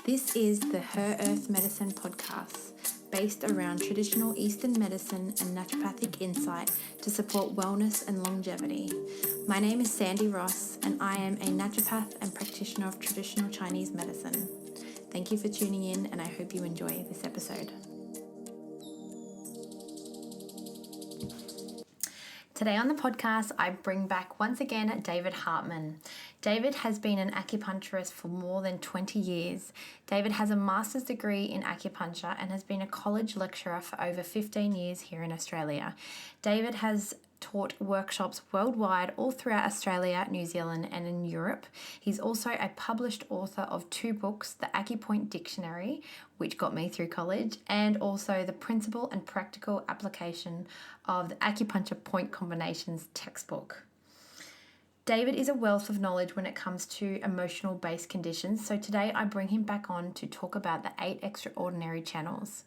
This is the Her Earth Medicine podcast, based around traditional Eastern medicine and naturopathic insight to support wellness and longevity. My name is Sandy Ross, and I am a naturopath and practitioner of traditional Chinese medicine. Thank you for tuning in, and I hope you enjoy this episode. Today on the podcast, I bring back once again David Hartmann. David has been an acupuncturist for more than 20 years. David has a master's degree in acupuncture and has been a college lecturer for over 15 years here in Australia. David has taught workshops worldwide, all throughout Australia, New Zealand, and in Europe. He's also a published author of 2 books, The Acupoint Dictionary, which got me through college, and also The Principle and Practical Application of the Acupuncture Point Combinations textbook. David is a wealth of knowledge when it comes to emotional-based conditions, so today I bring him back on to talk about the 8 extraordinary channels.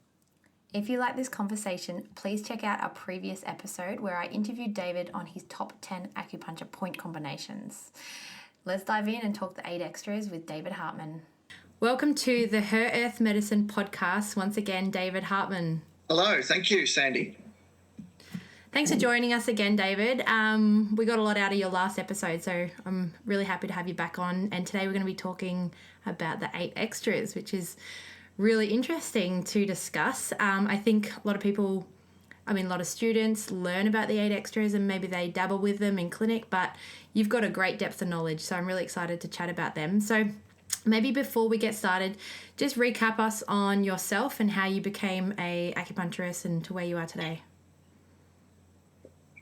If you like this conversation, please check out our previous episode where I interviewed David on his top 10 acupuncture point combinations. Let's dive in and talk the 8 extras with David Hartmann. Welcome to the Her Earth Medicine podcast. Once again, David Hartmann. Hello, thank you, Sandy. Thanks for joining us again, David. We got a lot out of your last episode, so I'm really happy to have you back on. And today we're going to be talking about the 8 extras, which is really interesting to discuss. I think a lot of students learn about the 8 extras and maybe they dabble with them in clinic, but you've got a great depth of knowledge, so I'm really excited to chat about them. So maybe before we get started, just recap us on yourself and how you became a acupuncturist and to where you are today.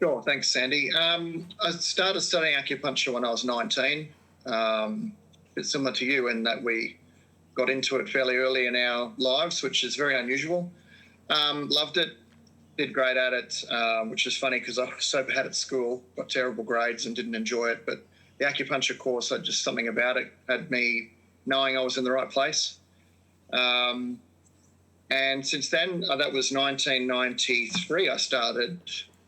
Sure, thanks, Sandy. I started studying acupuncture when I was 19. It's similar to you in that we got into it fairly early in our lives, which is very unusual. Loved it, did great at it, which is funny because I was so bad at school, got terrible grades and didn't enjoy it. But the acupuncture course, just something about it had me knowing I was in the right place. And since then, that was 1993, I started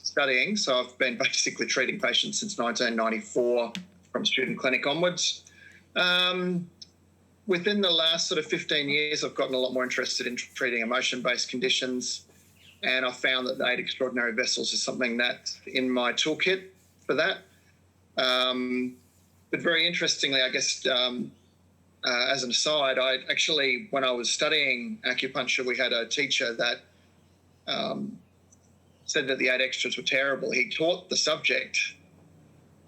studying. So I've been basically treating patients since 1994 from student clinic onwards. Within the last sort of 15 years, I've gotten a lot more interested in treating emotion-based conditions, and I found that the 8 extraordinary vessels is something that's in my toolkit for that. But very interestingly, I guess, as an aside, when I was studying acupuncture, we had a teacher that said that the 8 extras were terrible. He taught the subject,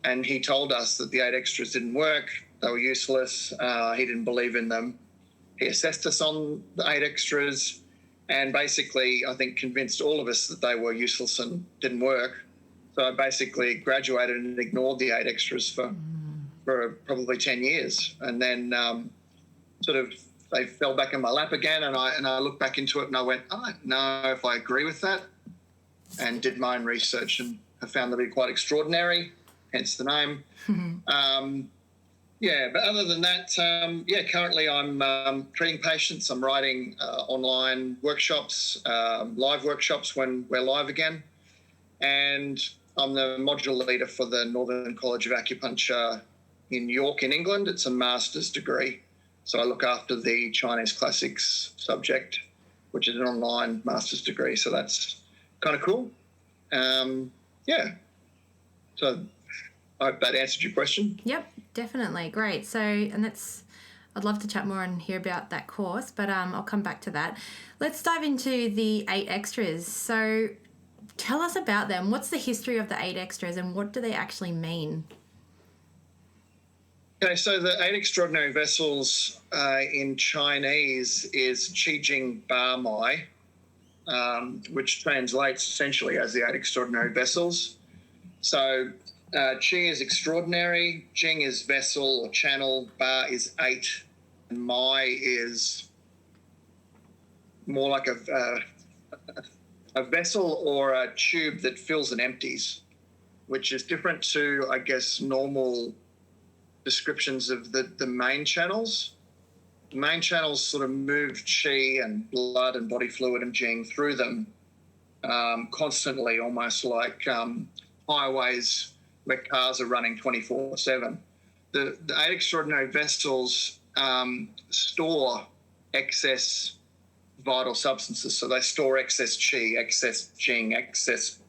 and he told us that the 8 extras didn't work. They were useless. He didn't believe in them. He assessed us on the 8 extras and basically, I think, convinced all of us that they were useless and didn't work. So I basically graduated and ignored the 8 extras for probably 10 years. And then they fell back in my lap again, and I looked back into it and I went, I don't know if I agree with that, and did my own research and have found them to be quite extraordinary, hence the name. But other than that, currently I'm treating patients. I'm writing online workshops, live workshops when we're live again. And I'm the module leader for the Northern College of Acupuncture in York in England. It's a master's degree. So I look after the Chinese classics subject, which is an online master's degree. So that's kind of cool. So I hope that answered your question. Yep, definitely. Great. So, I'd love to chat more and hear about that course, but I'll come back to that. Let's dive into the 8 extras. So tell us about them. What's the history of the 8 extras and what do they actually mean? Okay, so the 8 extraordinary vessels in Chinese is Qi Jing Ba Mai, which translates essentially as the 8 extraordinary vessels. So Qi is extraordinary, Jing is vessel or channel, Ba is 8, and Mai is more like a vessel or a tube that fills and empties, which is different to, I guess, normal descriptions of the main channels. The main channels sort of move Qi and blood and body fluid and Jing through them constantly, almost like highways where cars are running 24/7. The 8 extraordinary vessels store excess vital substances. So they store excess qi, excess jing, excess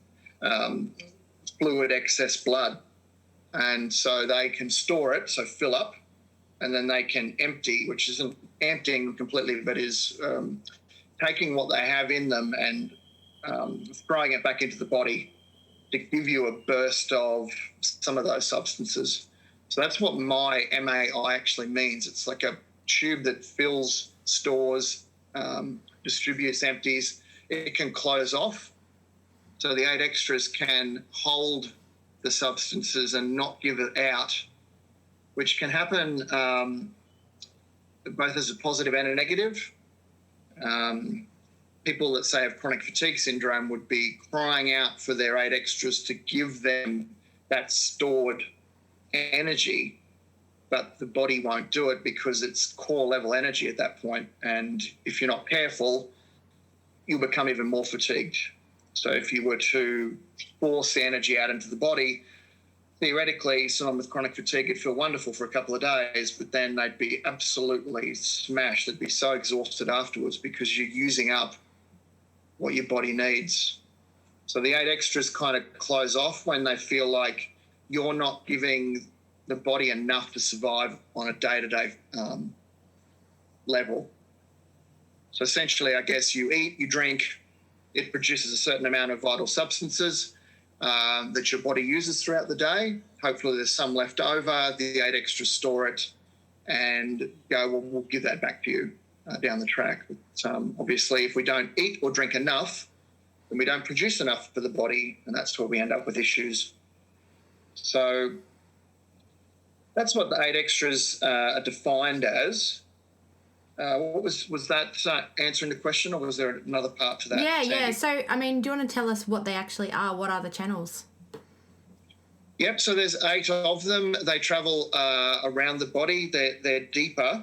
fluid, excess blood. And so they can store it, so fill up, and then they can empty, which isn't emptying completely, but is taking what they have in them and throwing it back into the body to give you a burst of some of those substances. So that's what my MAI actually means. It's like a tube that fills, stores, distributes, empties. It can close off. So the 8 extras can hold the substances and not give it out, which can happen both as a positive and a negative. People that say have chronic fatigue syndrome would be crying out for their 8 extras to give them that stored energy, but the body won't do it because it's core level energy at that point. And if you're not careful, you'll become even more fatigued. So if you were to force the energy out into the body, theoretically, someone with chronic fatigue would feel wonderful for a couple of days, but then they'd be absolutely smashed. They'd be so exhausted afterwards because you're using up what your body needs. So the 8 extras kind of close off when they feel like you're not giving the body enough to survive on a day-to-day level. So essentially, I guess you eat, you drink, it produces a certain amount of vital substances that your body uses throughout the day. Hopefully there's some left over. The 8 extras store it and go, well, we'll give that back to you down the track. But, obviously, if we don't eat or drink enough, then we don't produce enough for the body, and that's where we end up with issues. So that's what the 8 extras are defined as. What was that answering the question, or was there another part to that? Yeah. So, I mean, do you want to tell us what they actually are? What are the channels? Yep, so there's 8 of them. They travel around the body. They're deeper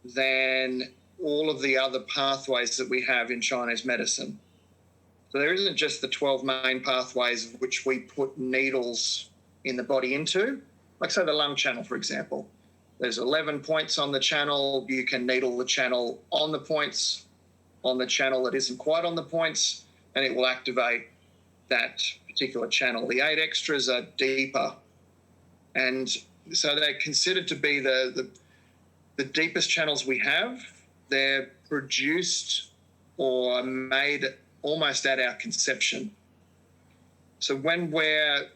than all of the other pathways that we have in Chinese medicine. So there isn't just the 12 main pathways of which we put needles in the body into. Like, say, the lung channel, for example. There's 11 points on the channel. You can needle the channel on the points, on the channel that isn't quite on the points, and it will activate that particular channel. The 8 extras are deeper. And so they're considered to be the deepest channels we have. They're produced or made almost at our conception. So when we're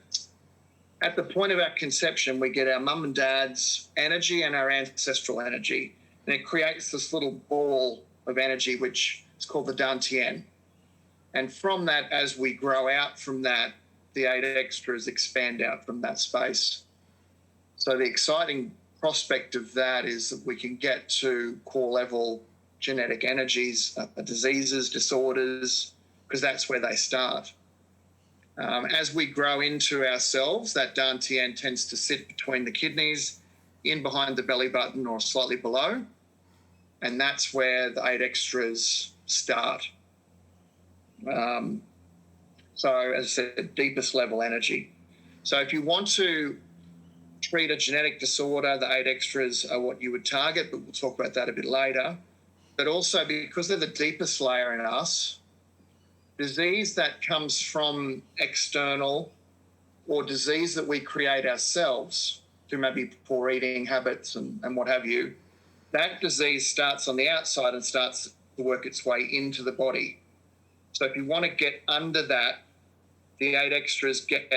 at the point of our conception, we get our mum and dad's energy and our ancestral energy. And it creates this little ball of energy, which is called the dantian. And from that, as we grow out from that, the 8 extras expand out from that space. So the exciting prospect of that is that we can get to core level genetic energies, diseases, disorders, because that's where they start. As we grow into ourselves, that dantian tends to sit between the kidneys, in behind the belly button or slightly below, and that's where the 8 extras start. So, as I said, deepest level energy. So if you want to treat a genetic disorder, the 8 extras are what you would target, but we'll talk about that a bit later. But also, because they're the deepest layer in us, disease that comes from external or disease that we create ourselves through maybe poor eating habits and what have you, that disease starts on the outside and starts to work its way into the body. So if you want to get under that, the 8 extras get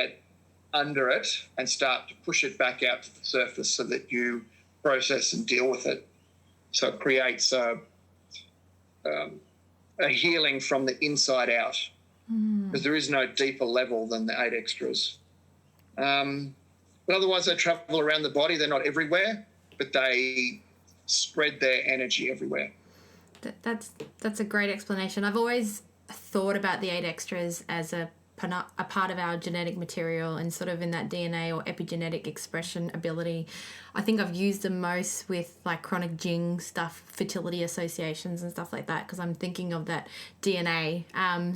under it and start to push it back out to the surface so that you process and deal with it. So it creates a healing from the inside out, because there is no deeper level than the 8 extras. But otherwise, they travel around the body. They're not everywhere, but they spread their energy everywhere. That's a great explanation. I've always thought about the 8 extras as a part of our genetic material and sort of in that DNA or epigenetic expression ability. I think I've used them most with like chronic Jing stuff, fertility associations and stuff like that, because I'm thinking of that DNA.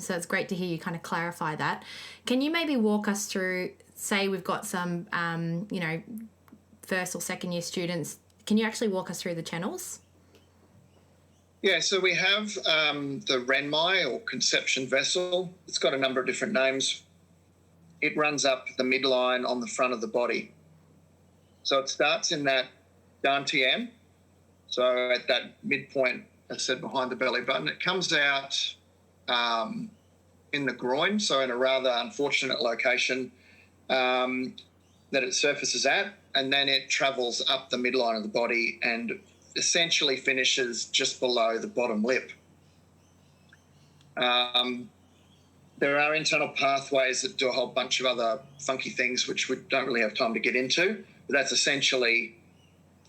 So it's great to hear you kind of clarify that. Can you maybe walk us through, say we've got some, first or second year students, can you actually walk us through the channels? Yeah, so we have the renmai or conception vessel. It's got a number of different names. It runs up the midline on the front of the body. So it starts in that dantian, so at that midpoint, as I said, behind the belly button. It comes out in the groin, so in a rather unfortunate location that it surfaces at, and then it travels up the midline of the body and essentially finishes just below the bottom lip. There are internal pathways that do a whole bunch of other funky things, which we don't really have time to get into, but that's essentially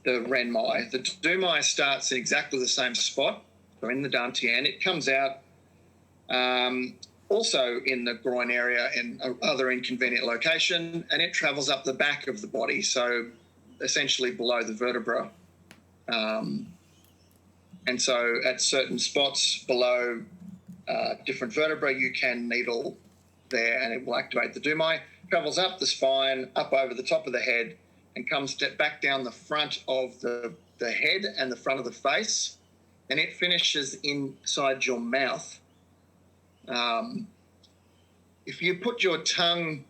the renmai. The dumai starts in exactly the same spot, so in the dantian. It comes out also in the groin area in other inconvenient location, and it travels up the back of the body, so essentially below the vertebra. And so at certain spots below different vertebrae, you can needle there and it will activate the dumai. Travels up the spine, up over the top of the head, and comes back down the front of the head and the front of the face, and it finishes inside your mouth. If you put your tongue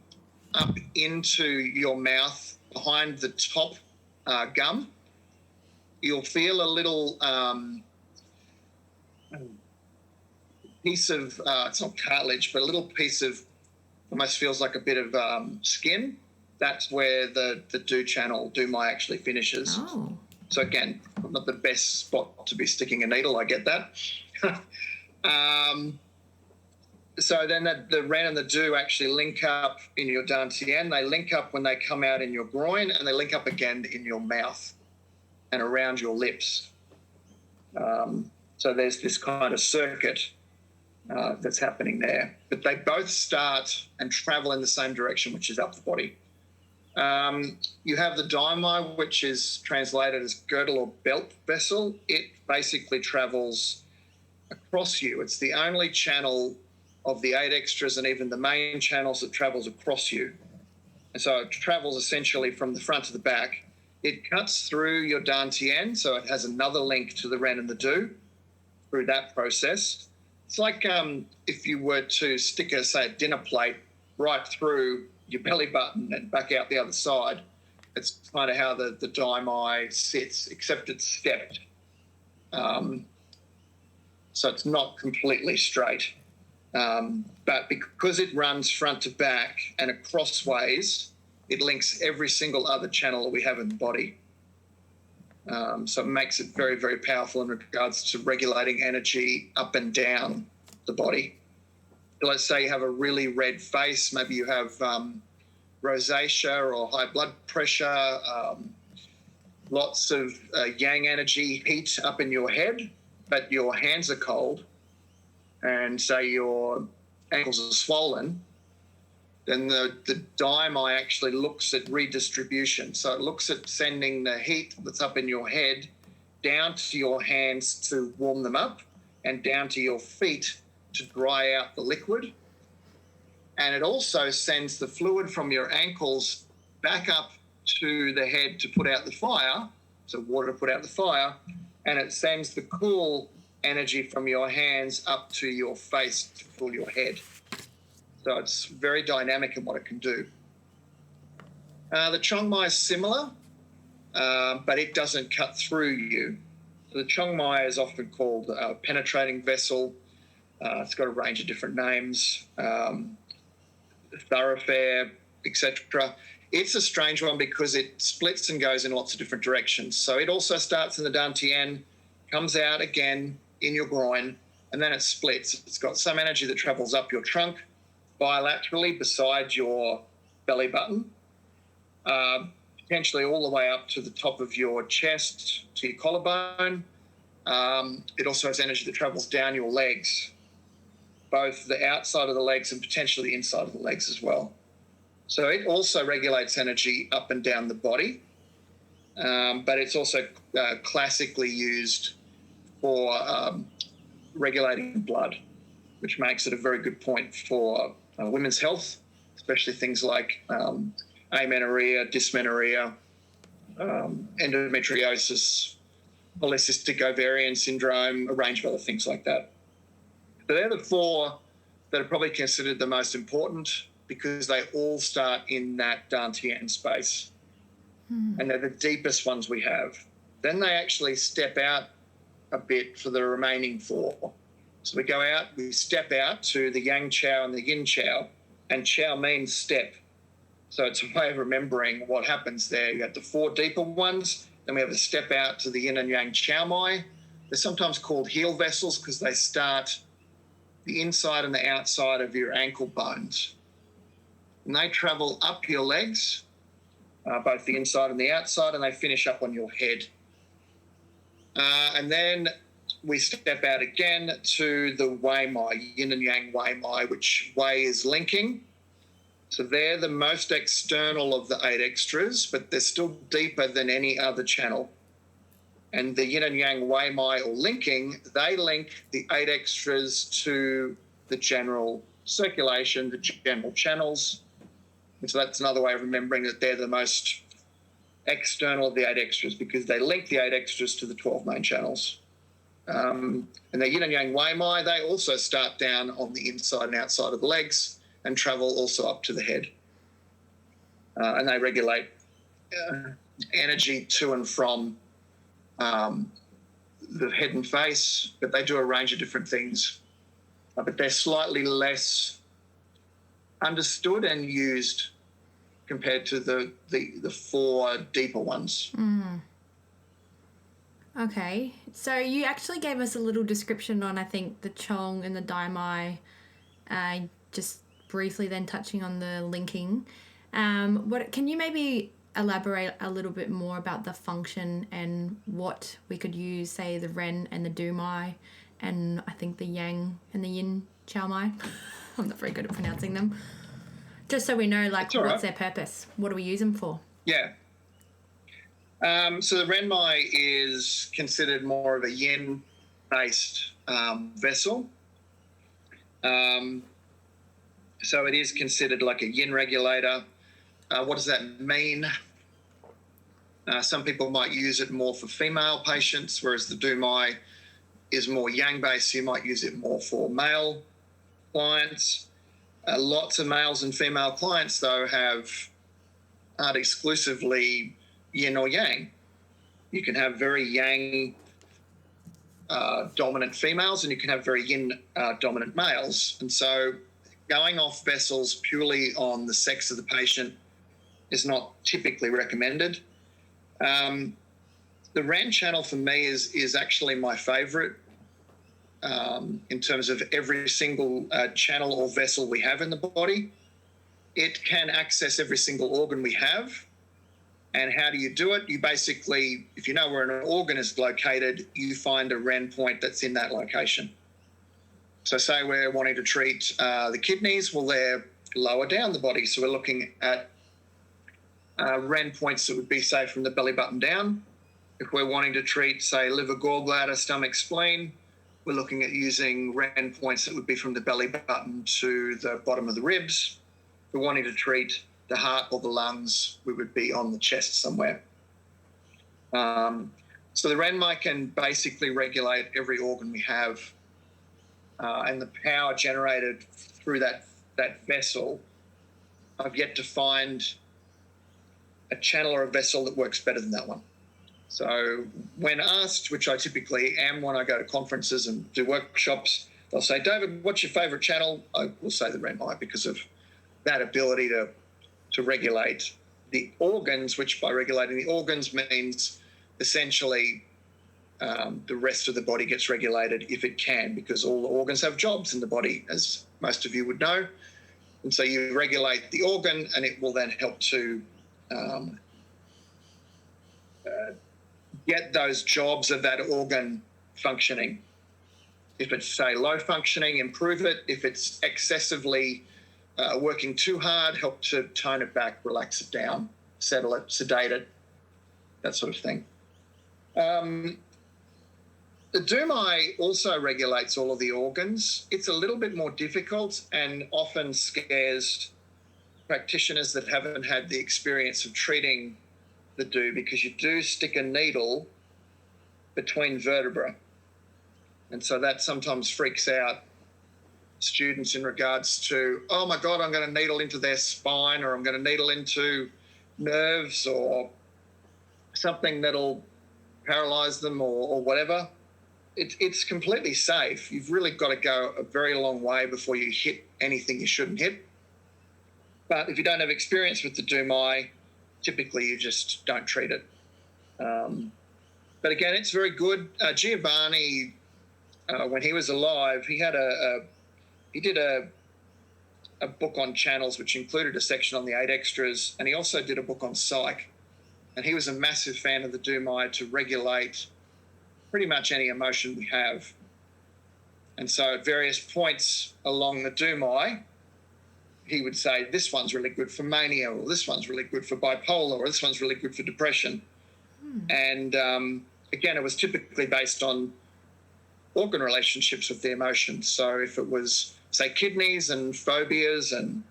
up into your mouth behind the top gum, you'll feel a little piece of, it's not cartilage, but a little piece of, almost feels like a bit of skin. That's where the dumai actually finishes. Oh. So again, not the best spot to be sticking a needle, I get that. So then the ren and the du actually link up in your dantian. They link up when they come out in your groin, and they link up again in your mouth and around your lips. So there's this kind of circuit that's happening there. But they both start and travel in the same direction, which is up the body. You have the daimai, which is translated as girdle or belt vessel. It basically travels across you. It's the only channel of the 8 extras and even the main channels that travels across you. And so it travels essentially from the front to the back. It cuts through your dantian, so it has another link to the ren and the du through that process. It's like if you were to stick a dinner plate right through your belly button and back out the other side. It's kind of how the daimai sits, except it's stepped. So it's not completely straight. But because it runs front to back and across ways, it links every single other channel that we have in the body. So it makes it very, very powerful in regards to regulating energy up and down the body. Let's say you have a really red face, maybe you have rosacea or high blood pressure, lots of yang energy, heat up in your head, but your hands are cold, and say your ankles are swollen, then the daimai actually looks at redistribution. So it looks at sending the heat that's up in your head down to your hands to warm them up and down to your feet to dry out the liquid. And it also sends the fluid from your ankles back up to the head to put out the fire, so water to put out the fire, and it sends the cool energy from your hands up to your face to cool your head. So it's very dynamic in what it can do. The chongmai is similar, but it doesn't cut through you. So the chongmai is often called a penetrating vessel. It's got a range of different names, thoroughfare, etc. It's a strange one because it splits and goes in lots of different directions. So it also starts in the dantian, comes out again in your groin, and then it splits. It's got some energy that travels up your trunk bilaterally beside your belly button, potentially all the way up to the top of your chest, to your collarbone. It also has energy that travels down your legs, both the outside of the legs and potentially the inside of the legs as well. So it also regulates energy up and down the body, but it's also classically used for regulating blood, which makes it a very good point for women's health, especially things like amenorrhea, dysmenorrhea, endometriosis, polycystic ovarian syndrome, a range of other things like that. But they're the four that are probably considered the most important because they all start in that Dantian space. And they're the deepest ones we have. Then they actually step out a bit for the remaining four. So we go out, we step out to the Yang Chao and the Yin Chao, and Chao means step. So it's a way of remembering what happens there. You have the four deeper ones, then we have a step out to the Yin and Yang Chao Mai. They're sometimes called heel vessels because they start the inside and the outside of your ankle bones. And they travel up your legs, both the inside and the outside, and they finish up on your head. And then we step out again to the Wei Mai, Yin and Yang Wei Mai, which Wei is linking. So they're the most external of the 8 extras, but they're still deeper than any other channel. And the Yin and Yang Wei Mai, or linking, they link the 8 extras to the general circulation, the general channels. And so that's another way of remembering that they're the most external of the 8 extras because they link the 8 extras to the 12 main channels. And the Yin and Yang Wei Mai, they also start down on the inside and outside of the legs and travel also up to the head. And they regulate energy to and from the head and face, but they do a range of different things. But they're slightly less understood and used compared to the 4 deeper ones. Okay, so you actually gave us a little description on, I think, the Chong and the Dai Mai, just briefly then touching on the linking. What can you maybe elaborate a little bit more about the function and what we could use, say, the Ren and the Du Mai, and I think the Yang and the Yin Chao Mai? I'm not very good at pronouncing them. Just so we know, like, what's their purpose? What do we use them for? Yeah. So the Ren Mai is considered more of a yin-based vessel. So it is considered like a yin regulator. What does that mean? Some people might use it more for female patients, whereas the Du Mai is more yang-based, so you might use it more for male clients. Lots of males and female clients, though, aren't exclusively yin or yang. You can have very yang dominant females and you can have very yin dominant males. And so going off vessels purely on the sex of the patient is not typically recommended. The Ren channel for me is actually my favourite in terms of every single channel or vessel we have in the body. It can access every single organ we have. And how do you do it? You basically, if you know where an organ is located, you find a Ren point that's in that location. So say we're wanting to treat the kidneys, well, they're lower down the body. So we're looking at Ren points that would be, say, from the belly button down. If we're wanting to treat, say, liver, gallbladder, stomach, spleen, we're looking at using Ren points that would be from the belly button to the bottom of the ribs. If we're wanting to treat the heart or the lungs, we would be on the chest somewhere. So the Ren Mai can basically regulate every organ we have, and the power generated through that vessel. I've yet to find a channel or a vessel that works better than that one. So when asked, which I typically am when I go to conferences and do workshops, they'll say, David, what's your favourite channel? I will say the Ren Mai because of that ability to regulate the organs, which by regulating the organs means essentially the rest of the body gets regulated if it can, because all the organs have jobs in the body, as most of you would know. And so you regulate the organ and it will then help to get those jobs of that organ functioning. If it's, say, low functioning, improve it. If it's excessively working too hard, help to tone it back, relax it down, settle it, sedate it, that sort of thing. The Du Mai also regulates all of the organs. It's a little bit more difficult and often scares practitioners that haven't had the experience of treating the Du, because you do stick a needle between vertebrae. And so that sometimes freaks out students in regards to, oh my God, I'm going to needle into their spine, or I'm going to needle into nerves or something that'll paralyze them or whatever. It's completely safe. You've really got to go a very long way before you hit anything you shouldn't hit. But if you don't have experience with the Dumai, typically you just don't treat it. But again, it's very good. Giovanni, when he was alive, he did a book on channels, which included a section on the 8 extras, and he also did a book on psych. And he was a massive fan of the Dumai to regulate pretty much any emotion we have. And so at various points along the Dumai, he would say, this one's really good for mania, or this one's really good for bipolar, or this one's really good for depression. And again, it was typically based on organ relationships with the emotions. So if it was, say, kidneys and phobias and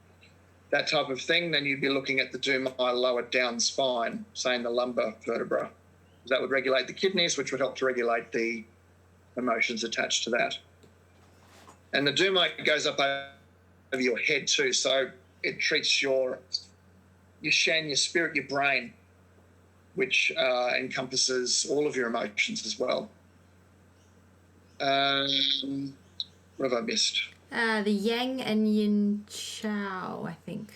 that type of thing, then you'd be looking at the Dumai lower down spine, say in the lumbar vertebra. That would regulate the kidneys, which would help to regulate the emotions attached to that. And the Dumai goes up over your head too, so it treats your Shen, your spirit, your brain, which encompasses all of your emotions as well. What have I missed? The Yang and Yin Chao, I think.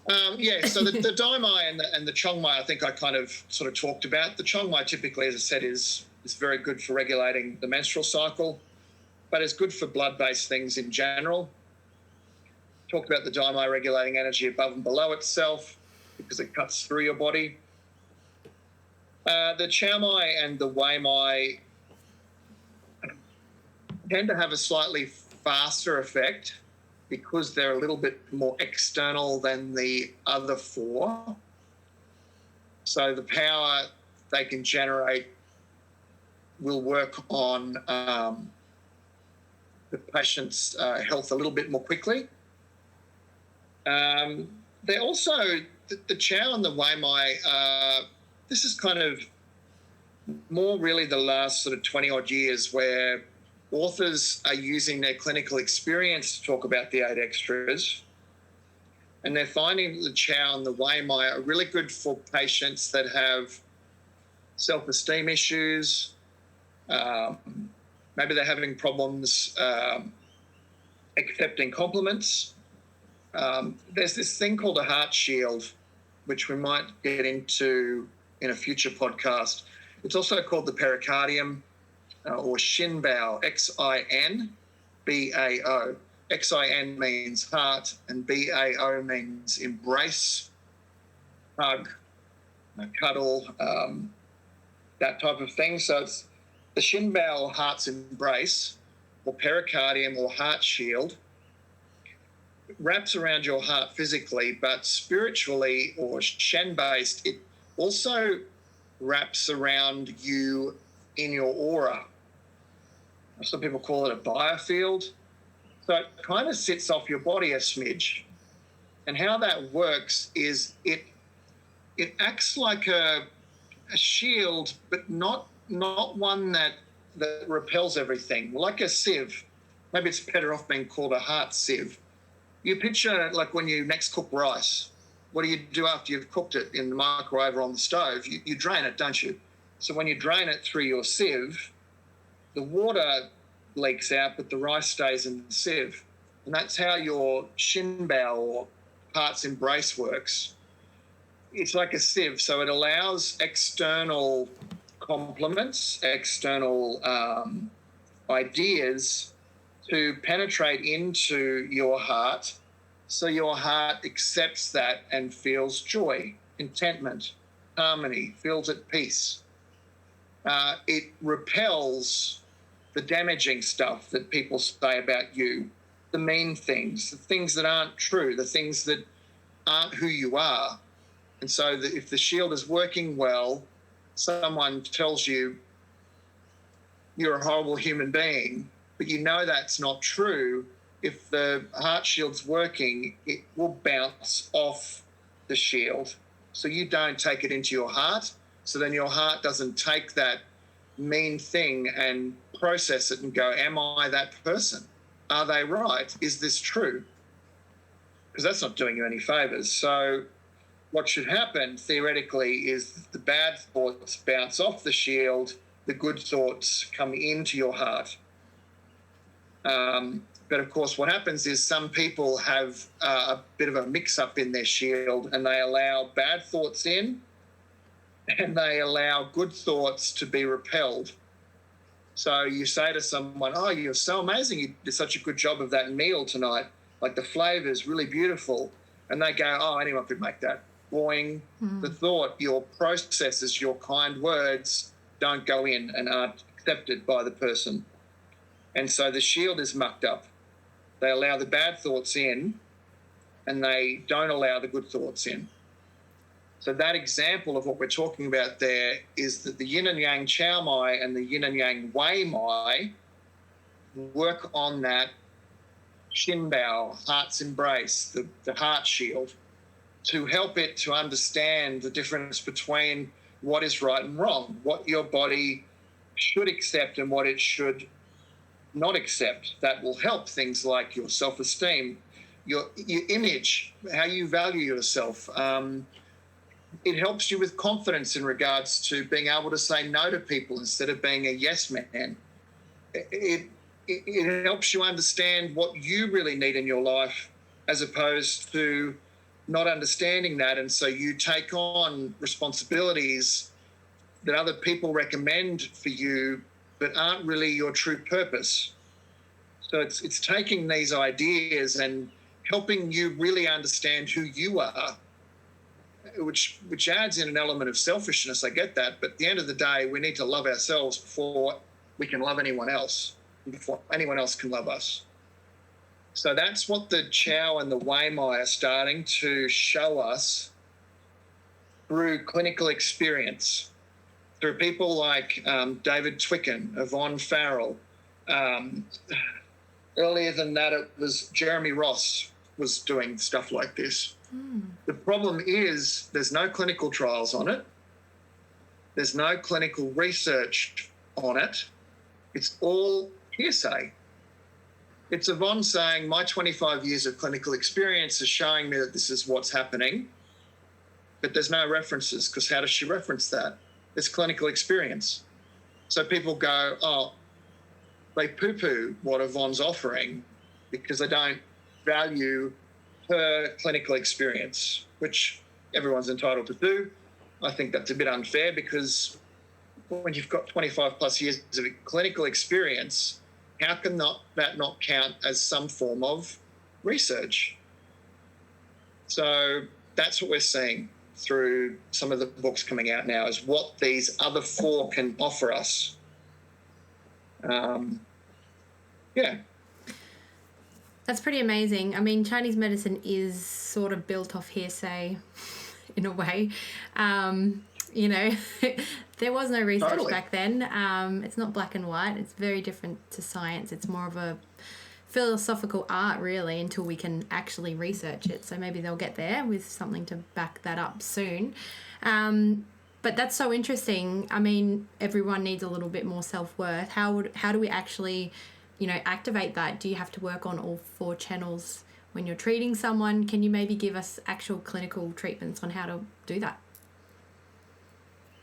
So the Daimai and the Chongmai, I think I kind of sort of talked about. The Chongmai typically, as I said, is very good for regulating the menstrual cycle, but it's good for blood-based things in general. Talked about the Daimai regulating energy above and below itself because it cuts through your body. The Chaomai and the Weimai tend to have a slightly faster effect because they're a little bit more external than the other 4. So the power they can generate will work on the patient's health a little bit more quickly. They're also, the Chow and the Weimai, this is kind of more really the last sort of 20-odd years where authors are using their clinical experience to talk about the 8 extras, and they're finding the Chow and the Weimai are really good for patients that have self-esteem issues. Maybe they're having problems accepting compliments. There's this thing called a heart shield, which we might get into in a future podcast. It's also called the pericardium, or Xinbao, Xinbao. Xin means heart and Bao means embrace, hug, cuddle, that type of thing. So it's the Xinbao, or heart's embrace, or pericardium or heart shield. It wraps around your heart physically, but spiritually or Shen-based, it also wraps around you in your aura. Some people call it a biofield. So it kind of sits off your body a smidge. And how that works is it acts like a shield, but not one that repels everything, like a sieve. Maybe it's better off being called a heart sieve. You picture like when you next cook rice. What do you do after you've cooked it in the microwave or on the stove? You drain it, don't you? So when you drain it through your sieve, the water leaks out, but the rice stays in the sieve. And that's how your Xinbao, or heart's embrace, works. It's like a sieve, so it allows external compliments, external ideas to penetrate into your heart, so your heart accepts that and feels joy, contentment, harmony, feels at peace. It repels the damaging stuff that people say about you, the mean things, the things that aren't true, the things that aren't who you are. And so if the shield is working well, someone tells you you're a horrible human being, but you know that's not true. If the heart shield's working, it will bounce off the shield. So you don't take it into your heart, So then your heart doesn't take that mean thing and process it and go, am I that person? Are they right? Is this true? Because that's not doing you any favours. So what should happen theoretically is the bad thoughts bounce off the shield, the good thoughts come into your heart. But of course, what happens is some people have a bit of a mix-up in their shield, and they allow bad thoughts in, and they allow good thoughts to be repelled. So you say to someone, oh, you're so amazing, you did such a good job of that meal tonight, like the flavour is really beautiful. And they go, oh, anyone could make that. Boing. The thought, your processes, your kind words don't go in and aren't accepted by the person. And so the shield is mucked up. They allow the bad thoughts in, and they don't allow the good thoughts in. So that example of what we're talking about there is that the yin and yang chow mai and the yin and yang wei mai work on that shin bao, heart's embrace, the heart shield, to help it to understand the difference between what is right and wrong, what your body should accept and what it should not accept. That will help things like your self-esteem, your image, how you value yourself. It helps you with confidence in regards to being able to say no to people instead of being a yes man. It helps you understand what you really need in your life as opposed to not understanding that. And so you take on responsibilities that other people recommend for you but aren't really your true purpose. So it's taking these ideas and helping you really understand who you are, which adds in an element of selfishness. I get that. But at the end of the day, we need to love ourselves before we can love anyone else, before anyone else can love us. So that's what the Chow and the Wei Mai are starting to show us through clinical experience, through people like David Twicken, Yvonne Farrell. Earlier than that, it was Jeremy Ross was doing stuff like this. The problem is there's no clinical trials on it. There's no clinical research on it. It's all hearsay. It's Yvonne saying, my 25 years of clinical experience is showing me that this is what's happening, but there's no references, because how does she reference that? It's clinical experience. So people go, oh, they poo-poo what Yvonne's offering because they don't value her clinical experience, which everyone's entitled to do. I think that's a bit unfair, because when you've got 25 plus years of clinical experience, how can that not count as some form of research? So that's what we're seeing through some of the books coming out now, is what these other four can offer us. Yeah. That's pretty amazing. I mean, Chinese medicine is sort of built off hearsay in a way. You know, there was no research back then. It's not black and white. It's very different to science. It's more of a philosophical art, really, until we can actually research it. So maybe they'll get there with something to back that up soon. But that's so interesting. I mean, everyone needs a little bit more self-worth. How do we actually, you know, activate that? Do you have to work on all four channels when you're treating someone? Can you maybe give us actual clinical treatments on how to do that?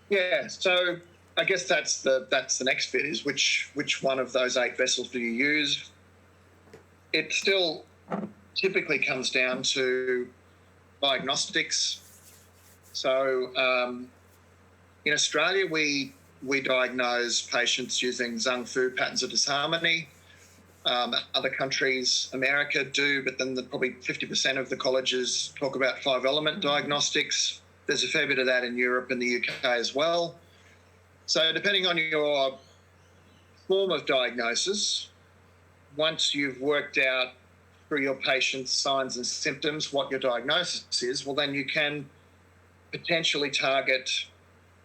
Yeah, so I guess that's the next bit, is which one of those 8 vessels do you use? It still typically comes down to diagnostics. So in Australia, we diagnose patients using Zhang Fu patterns of disharmony. Other countries, America do, but then probably 50% of the colleges talk about 5-element diagnostics. There's a fair bit of that in Europe and the UK as well. So depending on your form of diagnosis, once you've worked out through your patient's signs and symptoms what your diagnosis is, well, then you can potentially target,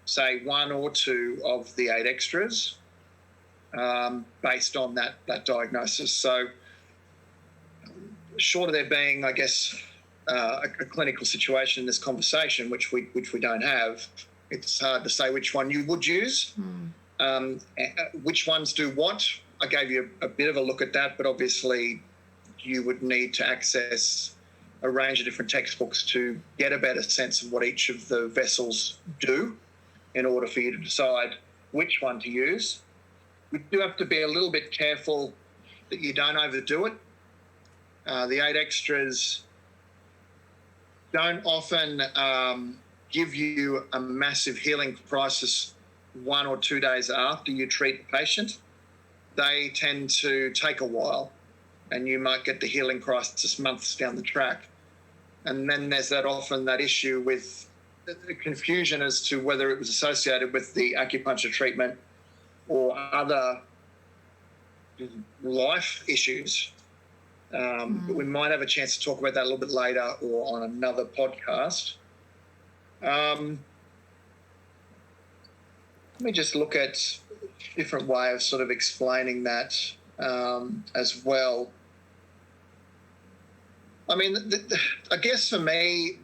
say, 1 or 2 of the 8 extras based on that diagnosis. So short of there being, I guess, a clinical situation in this conversation, which we don't have, It's hard to say which one you would use. Which ones do what? I gave you a bit of a look at that, but obviously you would need to access a range of different textbooks to get a better sense of what each of the vessels do in order for you to decide which one to use. We do have to be a little bit careful that you don't overdo it. The 8 extras don't often give you a massive healing crisis 1 or 2 days after you treat the patient. They tend to take a while, and you might get the healing crisis months down the track. And then there's often that issue with the confusion as to whether it was associated with the acupuncture treatment or other life issues. But we might have a chance to talk about that a little bit later or on another podcast. Let me just look at a different way of sort of explaining that as well. I mean, I guess for me,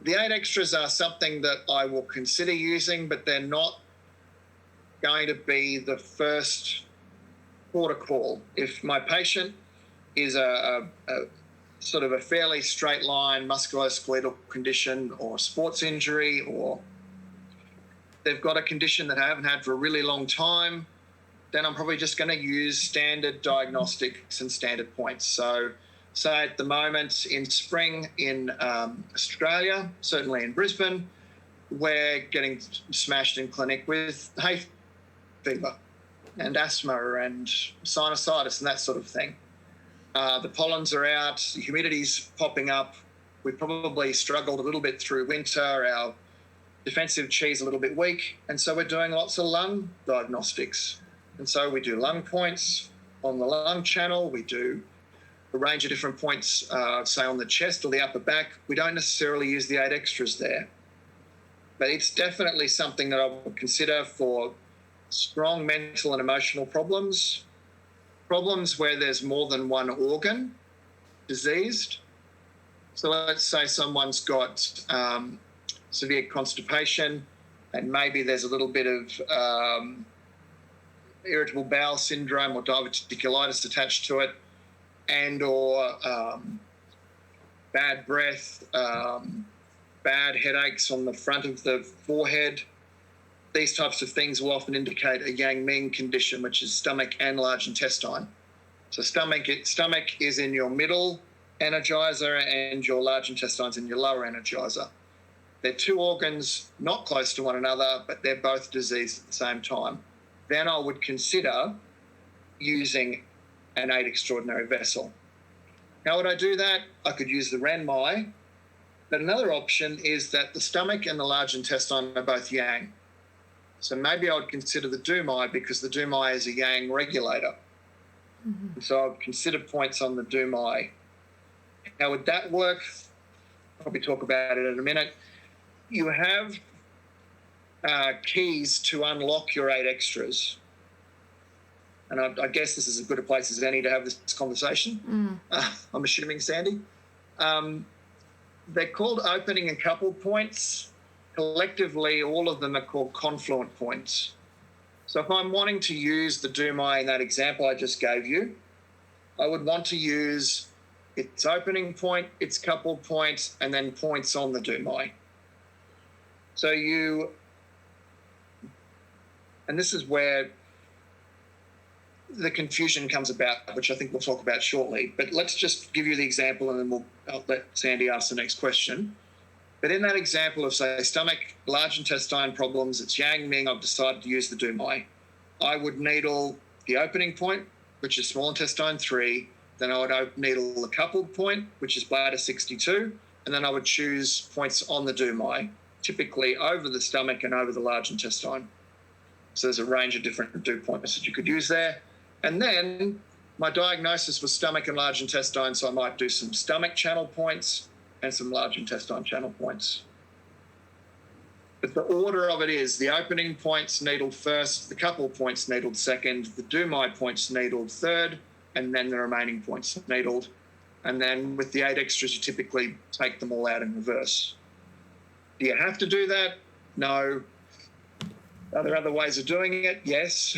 the 8 extras are something that I will consider using, but they're not going to be the first port of call. If my patient is a sort of a fairly straight line musculoskeletal condition or sports injury, or they've got a condition that I haven't had for a really long time, then I'm probably just going to use standard diagnostics and standard points. So say at the moment in spring in Australia, certainly in Brisbane, we're getting smashed in clinic with hay fever and asthma and sinusitis and that sort of thing. The pollens are out, the humidity's popping up. We probably struggled a little bit through winter. Our defensive chi's a little bit weak, and so we're doing lots of lung diagnostics. And so we do lung points on the lung channel. We do a range of different points, say on the chest or the upper back. We don't necessarily use the 8 extras there. But it's definitely something that I would consider for strong mental and emotional problems where there's more than one organ diseased. So let's say someone's got severe constipation and maybe there's a little bit of irritable bowel syndrome or diverticulitis attached to it, and or bad breath, bad headaches on the front of the forehead. These types of things will often indicate a Yang Ming condition, which is stomach and large intestine. So stomach is in your middle energizer and your large intestine's in your lower energizer. They're two organs not close to one another, but they're both diseased at the same time. Then I would consider using an 8 extraordinary vessel. How would I do that? I could use the Renmai, but another option is that the stomach and the large intestine are both Yang. So maybe I would consider the Dumai because the Dumai is a Yang regulator. Mm-hmm. So I would consider points on the Dumai. How would that work? I'll probably talk about it in a minute. You have keys to unlock your 8 extras. And I guess this is as good a place as any to have this conversation. I'm assuming, Sandy. They're called opening and coupled points. Collectively, all of them are called confluent points. So if I'm wanting to use the Dumai in that example I just gave you, I would want to use its opening point, its coupled points, and then points on the Dumai. So and this is where the confusion comes about, which I think we'll talk about shortly. But let's just give you the example and then I'll let Sandy ask the next question. But in that example of, say, stomach, large intestine problems, it's Yang Ming, I've decided to use the Dumai. I would needle the opening point, which is small intestine 3. Then I would needle the coupled point, which is bladder 62. And then I would choose points on the Dumai, typically over the stomach and over the large intestine. So there's a range of different dew points that you could use there. And then my diagnosis was stomach and large intestine, so I might do some stomach channel points and some large intestine channel points. But the order of it is the opening points needled first, the couple points needled second, the Dumai points needled third, and then the remaining points needled. And then with the 8 extras, you typically take them all out in reverse. Do you have to do that? No. Are there other ways of doing it? Yes.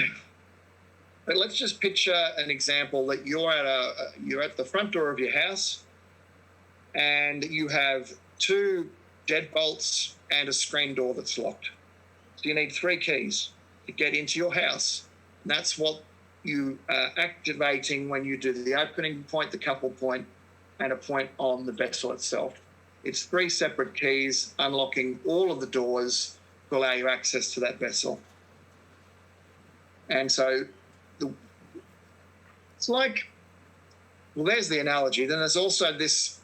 But let's just picture an example that you're at the front door of your house and you have 2 deadbolts and a screen door that's locked. So you need 3 keys to get into your house. And that's what you are activating when you do the opening point, the couple point, and a point on the vessel itself. It's 3 separate keys unlocking all of the doors to allow you access to that vessel. And so it's like, well, there's the analogy. Then there's also there's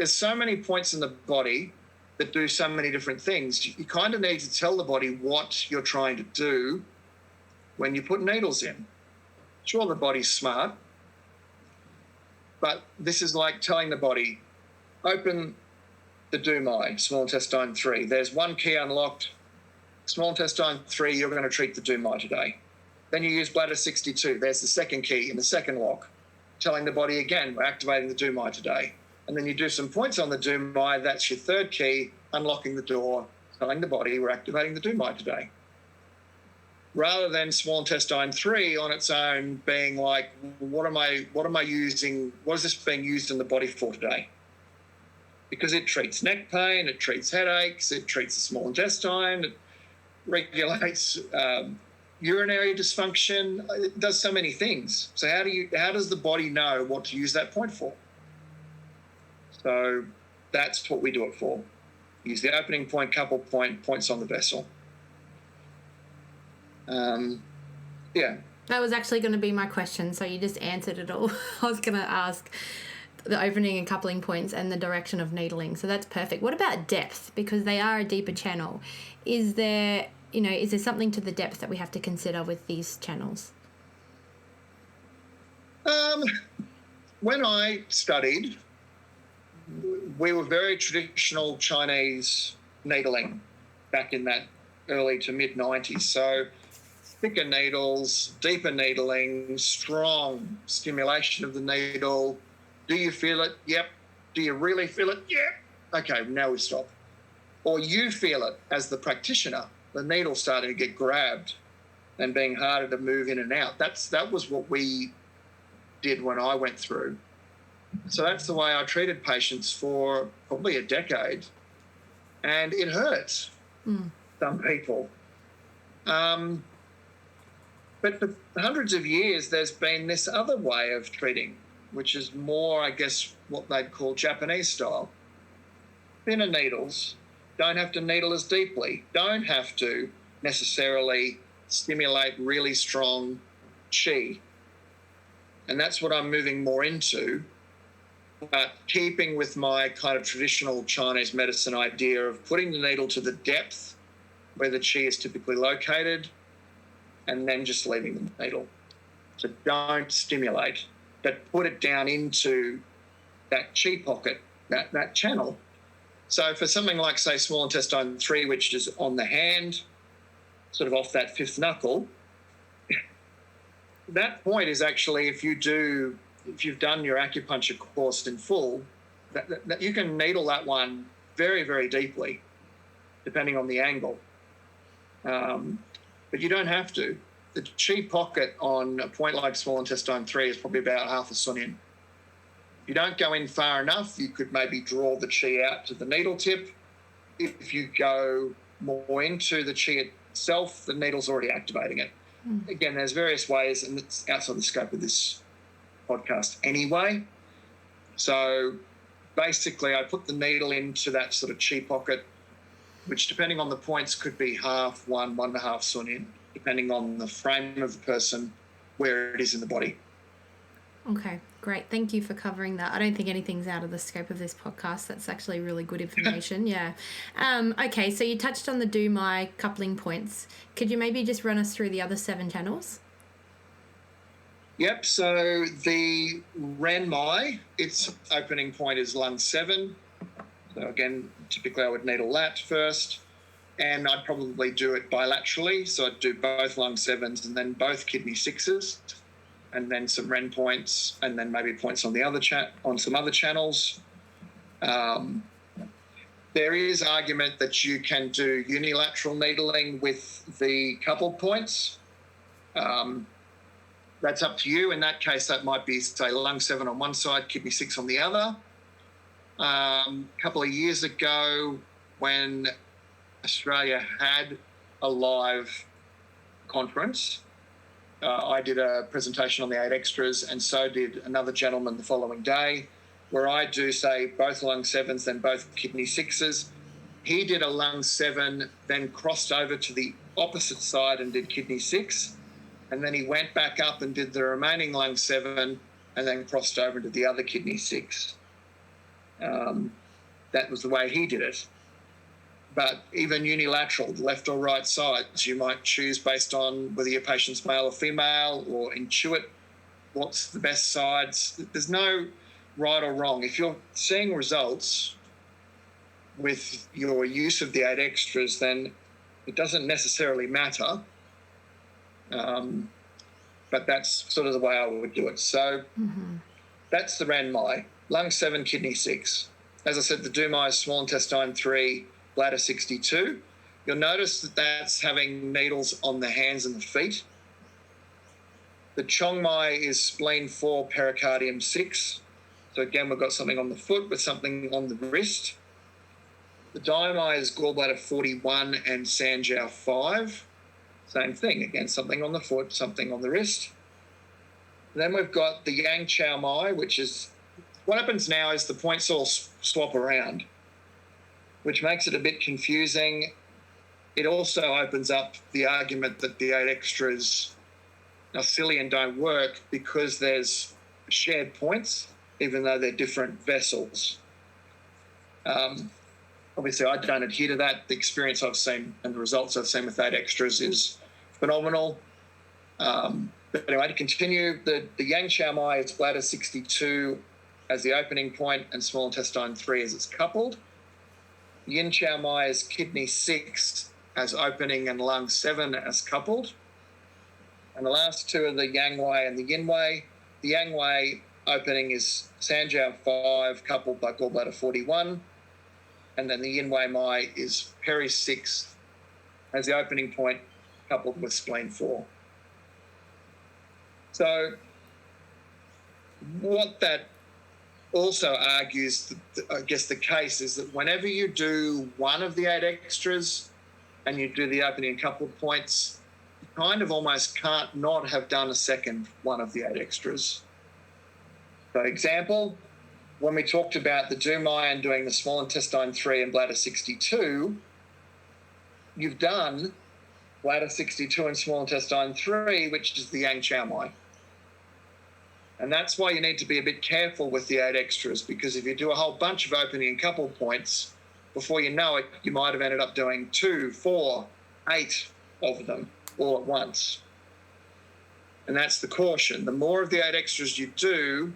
so many points in the body that do so many different things. You kind of need to tell the body what you're trying to do when you put needles in. Sure, the body's smart, but this is like telling the body, open the Dumai, small intestine 3. There's 1 key unlocked. Small intestine 3, you're going to treat the Dumai today. Then you use bladder 62. There's the 2nd key in the 2nd lock, telling the body again, we're activating the Dumai today. And then you do some points on the Dumai. That's your 3rd key, unlocking the door, telling the body we're activating the Dumai today. Rather than small intestine 3 on its own being like, what am I using? What is this being used in the body for today? Because it treats neck pain, it treats headaches, it treats the small intestine, it regulates urinary dysfunction. It does so many things. So how does the body know what to use that point for? So that's what we do it for. Use the opening point, couple point, points on the vessel. Yeah. That was actually going to be my question, so you just answered it all. I was going to ask the opening and coupling points and the direction of needling, so that's perfect. What about depth? Because they are a deeper channel. Is there something to the depth that we have to consider with these channels? When I studied, we were very traditional Chinese needling back in that early to mid-90s. So thicker needles, deeper needling, strong stimulation of the needle. Do you feel it? Yep. Do you really feel it? Yep. Okay, now we stop. Or you feel it as the practitioner, the needle starting to get grabbed and being harder to move in and out. That was what we did when I went through. So that's the way I treated patients for probably a decade. And it hurts some people. But for hundreds of years, there's been this other way of treating, which is more, I guess, what they'd call Japanese style. Thinner needles, don't have to needle as deeply, don't have to necessarily stimulate really strong qi. And that's what I'm moving more into, but keeping with my kind of traditional Chinese medicine idea of putting the needle to the depth where the qi is typically located and then just leaving the needle. So don't stimulate, but put it down into that qi pocket, that channel. So for something like, say, small intestine 3, which is on the hand, sort of off that 5th knuckle, that point is actually, if you've done your acupuncture course in full, that you can needle that one very, very deeply, depending on the angle. But you don't have to. The qi pocket on a point like small intestine 3 is probably about half a sun in. If you don't go in far enough, you could maybe draw the qi out to the needle tip. If you go more into the qi itself, the needle's already activating it. Again, there's various ways, and it's outside the scope of this podcast anyway. So basically, I put the needle into that sort of qi pocket, which depending on the points could be half, 1.5 sun in, depending on the frame of the person, where it is in the body. Okay, great. Thank you for covering that. I don't think anything's out of the scope of this podcast. That's actually really good information. Yeah. Okay, so you touched on the Dumai coupling points. Could you maybe just run us through the other 7 channels? Yep, so the Renmai, its opening point is lung 7. So again, typically I would needle that first, and I'd probably do it bilaterally. So I'd do both lung 7s and then both kidney 6s, and then some Ren points, and then maybe points on the other on some other channels. There is argument that you can do unilateral needling with the coupled points. That's up to you. In that case, that might be, say, lung 7 on one side, kidney 6 on the other. A couple of years ago, when Australia had a live conference, I did a presentation on the 8 extras, and so did another gentleman the following day, where I do, say, both lung 7s, then both kidney 6s. He did a lung 7, then crossed over to the opposite side and did kidney 6. And then he went back up and did the remaining lung 7 and then crossed over into the other kidney 6. That was the way he did it. But even unilateral, left or right sides, you might choose based on whether your patient's male or female, or intuit what's the best sides. There's no right or wrong. If you're seeing results with your use of the 8 extras, then it doesn't necessarily matter. But that's sort of the way I would do it. So that's the Ranmai, lung 7, kidney 6. As I said, the Dumai is small intestine 3, bladder 62. You'll notice that that's having needles on the hands and the feet. The Chongmai is spleen 4, pericardium 6. So again, we've got something on the foot with something on the wrist. The Daimai is gallbladder 41 and Sanjiao 5. Same thing, again, something on the foot, something on the wrist. And then we've got the Yang Chao Mai, which is, what happens now is the points all swap around, which makes it a bit confusing. It also opens up the argument that the 8 extras are silly and don't work because there's shared points, even though they're different vessels. Obviously, I don't adhere to that. The experience I've seen and the results I've seen with 8 extras is phenomenal. But anyway, to continue, the Yang Chao Mai is bladder 62 as the opening point and small intestine 3 as it's coupled. Yin Chao Mai is kidney 6 as opening and lung 7 as coupled. And the last two are the Yang Wei and the Yin Wei. The Yang Wei opening is Sanjiao 5 coupled by gallbladder 41. And then the Yin Wei Mai is peri 6 as the opening point coupled with spleen 4. So what that also argues, I guess the case is that whenever you do one of the 8 extras and you do the opening and coupled points, you kind of almost can't not have done a second one of the 8 extras. So example, when we talked about the Dumai and doing the small intestine 3 and bladder 62, you've done bladder 62 and small intestine 3, which is the Yang Chao Mai. And that's why you need to be a bit careful with the 8 extras, because if you do a whole bunch of opening and coupled points, before you know it, you might have ended up doing 2, 4, 8 of them all at once. And that's the caution. The more of the 8 extras you do,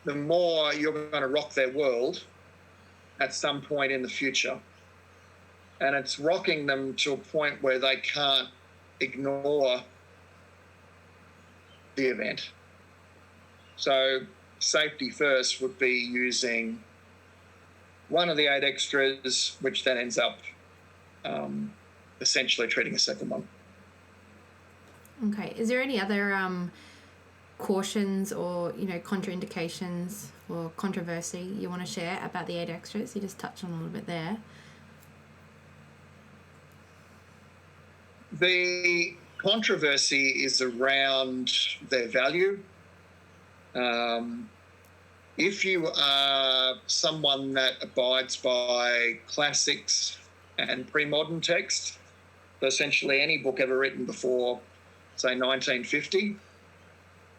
the more you're going to rock their world at some point in the future. And it's rocking them to a point where they can't ignore the event. So safety first would be using one of the 8 extras, which then ends up essentially treating a second one. Okay. Is there any other cautions or, contraindications or controversy you want to share about the 8 extras? You just touched on a little bit there. The controversy is around their value. If you are someone that abides by classics and pre-modern text, so essentially any book ever written before, say, 1950,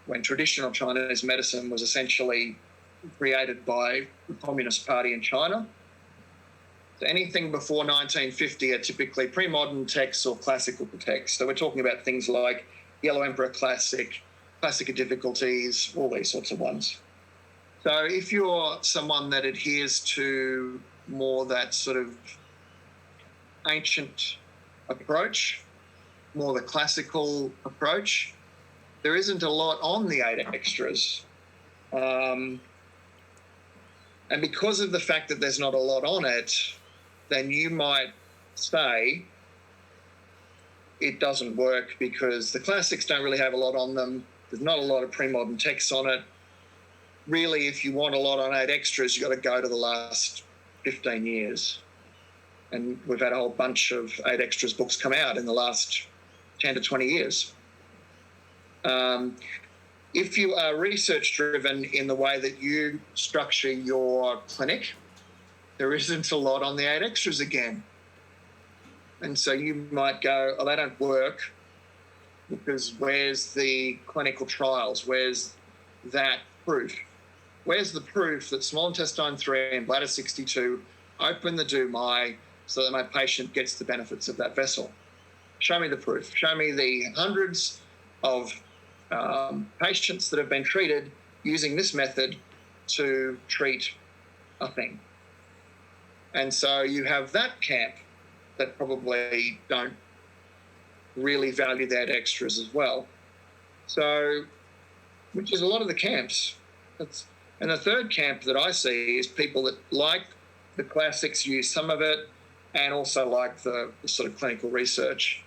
when traditional Chinese medicine was essentially created by the Communist Party in China. So anything before 1950 are typically pre-modern texts or classical texts. So we're talking about things like Yellow Emperor Classic, Classic of Difficulties, all these sorts of ones. So if you're someone that adheres to more that sort of ancient approach, more the classical approach, there isn't a lot on the 8 extras. And because of the fact that there's not a lot on it, then you might say it doesn't work because the classics don't really have a lot on them. There's not a lot of pre-modern texts on it. Really, if you want a lot on 8 extras, you've got to go to the last 15 years. And we've had a whole bunch of 8 extras books come out in the last 10 to 20 years. If you are research-driven in the way that you structure your clinic, there isn't a lot on the 8 extras again. And so you might go, oh, they don't work because where's the clinical trials? Where's that proof? Where's the proof that small intestine 3 and bladder 62 open the do-my so that my patient gets the benefits of that vessel? Show me the proof. Show me the hundreds of patients that have been treated using this method to treat a thing. And so you have that camp that probably don't really value that extras as well. So, which is a lot of the camps. And the third camp that I see is people that like the classics, use some of it, and also like the sort of clinical research.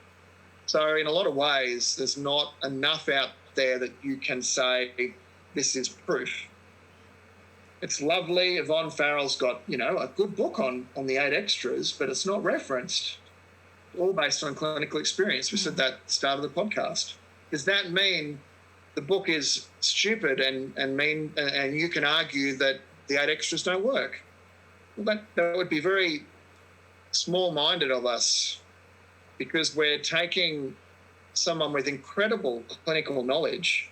So in a lot of ways, there's not enough out there that you can say this is proof. It's lovely. Yvonne Farrell's got, a good book on the 8 extras, but it's not referenced, all based on clinical experience. We said that at the start of the podcast. Does that mean the book is stupid and you can argue that the 8 extras don't work? Well, that would be very small-minded of us, because we're taking someone with incredible clinical knowledge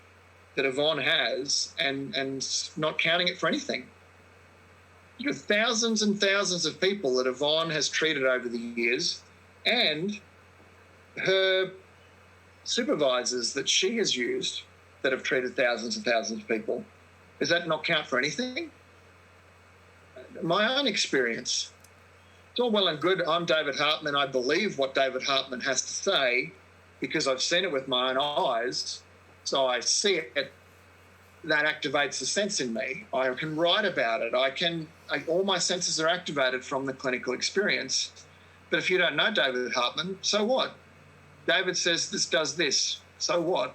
that Yvonne has and not counting it for anything. Thousands and thousands of people that Yvonne has treated over the years, and her supervisors that she has used that have treated thousands and thousands of people. Does that not count for anything? My own experience. It's all well and good. I'm David Hartmann. I believe what David Hartmann has to say because I've seen it with my own eyes. So I see it. That activates the sense in me. I can write about it. All my senses are activated from the clinical experience. But if you don't know David Hartmann, so what? David says this does this. So what?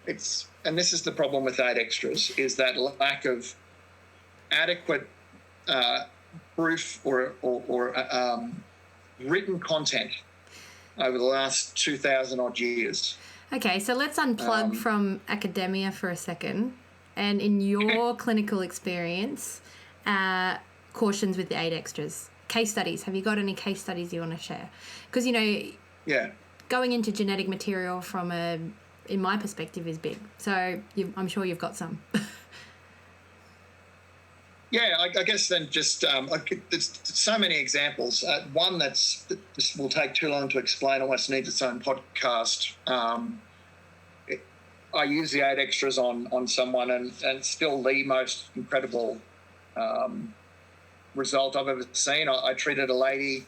And this is the problem with 8 extras, is that lack of adequate proof or written content over the last 2,000 odd years. Okay, so let's unplug from academia for a second. And in your clinical experience, cautions with the 8 extras. Case studies. Have you got any case studies you want to share? Because, going into genetic material in my perspective, is big. So I'm sure you've got some. Yeah, I guess then just there's so many examples. One this will take too long to explain, almost needs its own podcast. I use the 8 extras on someone, and still the most incredible result I've ever seen. I treated a lady,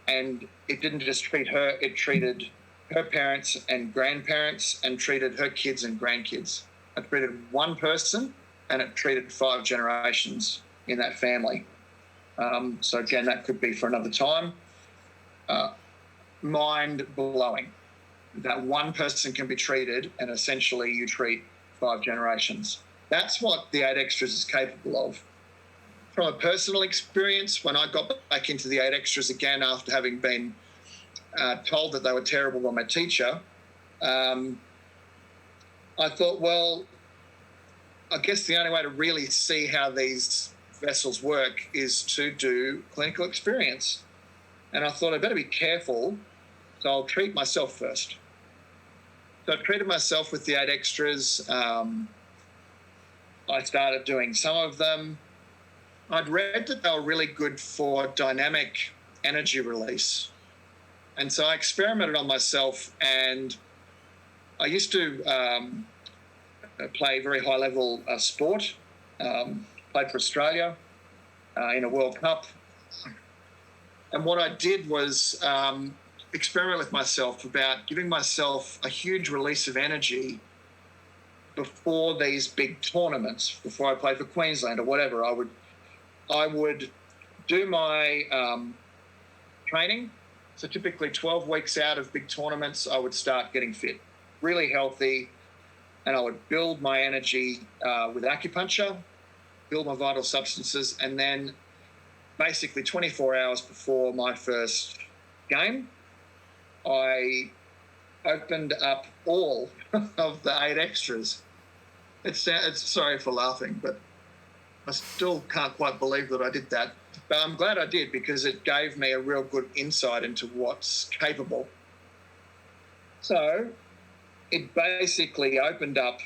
and it didn't just treat her, it treated her parents and grandparents and treated her kids and grandkids. I treated one person, and it treated 5 generations in that family. So again, that could be for another time. Mind-blowing that one person can be treated and essentially you treat 5 generations. That's what the 8 extras is capable of. From a personal experience, when I got back into the 8 extras again after having been told that they were terrible by my teacher, I thought, well, I guess the only way to really see how these vessels work is to do clinical experience. And I thought I better be careful, so I'll treat myself first. So I treated myself with the 8 extras. I started doing some of them. I'd read that they were really good for dynamic energy release. And so I experimented on myself, and I used to play very high-level sport, played for Australia in a World Cup. And what I did was experiment with myself about giving myself a huge release of energy before these big tournaments. Before I played for Queensland or whatever, I would I would do my training. So typically 12 weeks out of big tournaments, I would start getting fit, really healthy, and I would build my energy with acupuncture, build my vital substances, and then basically 24 hours before my first game, I opened up all of the 8 extras. It's sorry for laughing, but I still can't quite believe that I did that. But I'm glad I did, because it gave me a real good insight into what's capable. So it basically opened up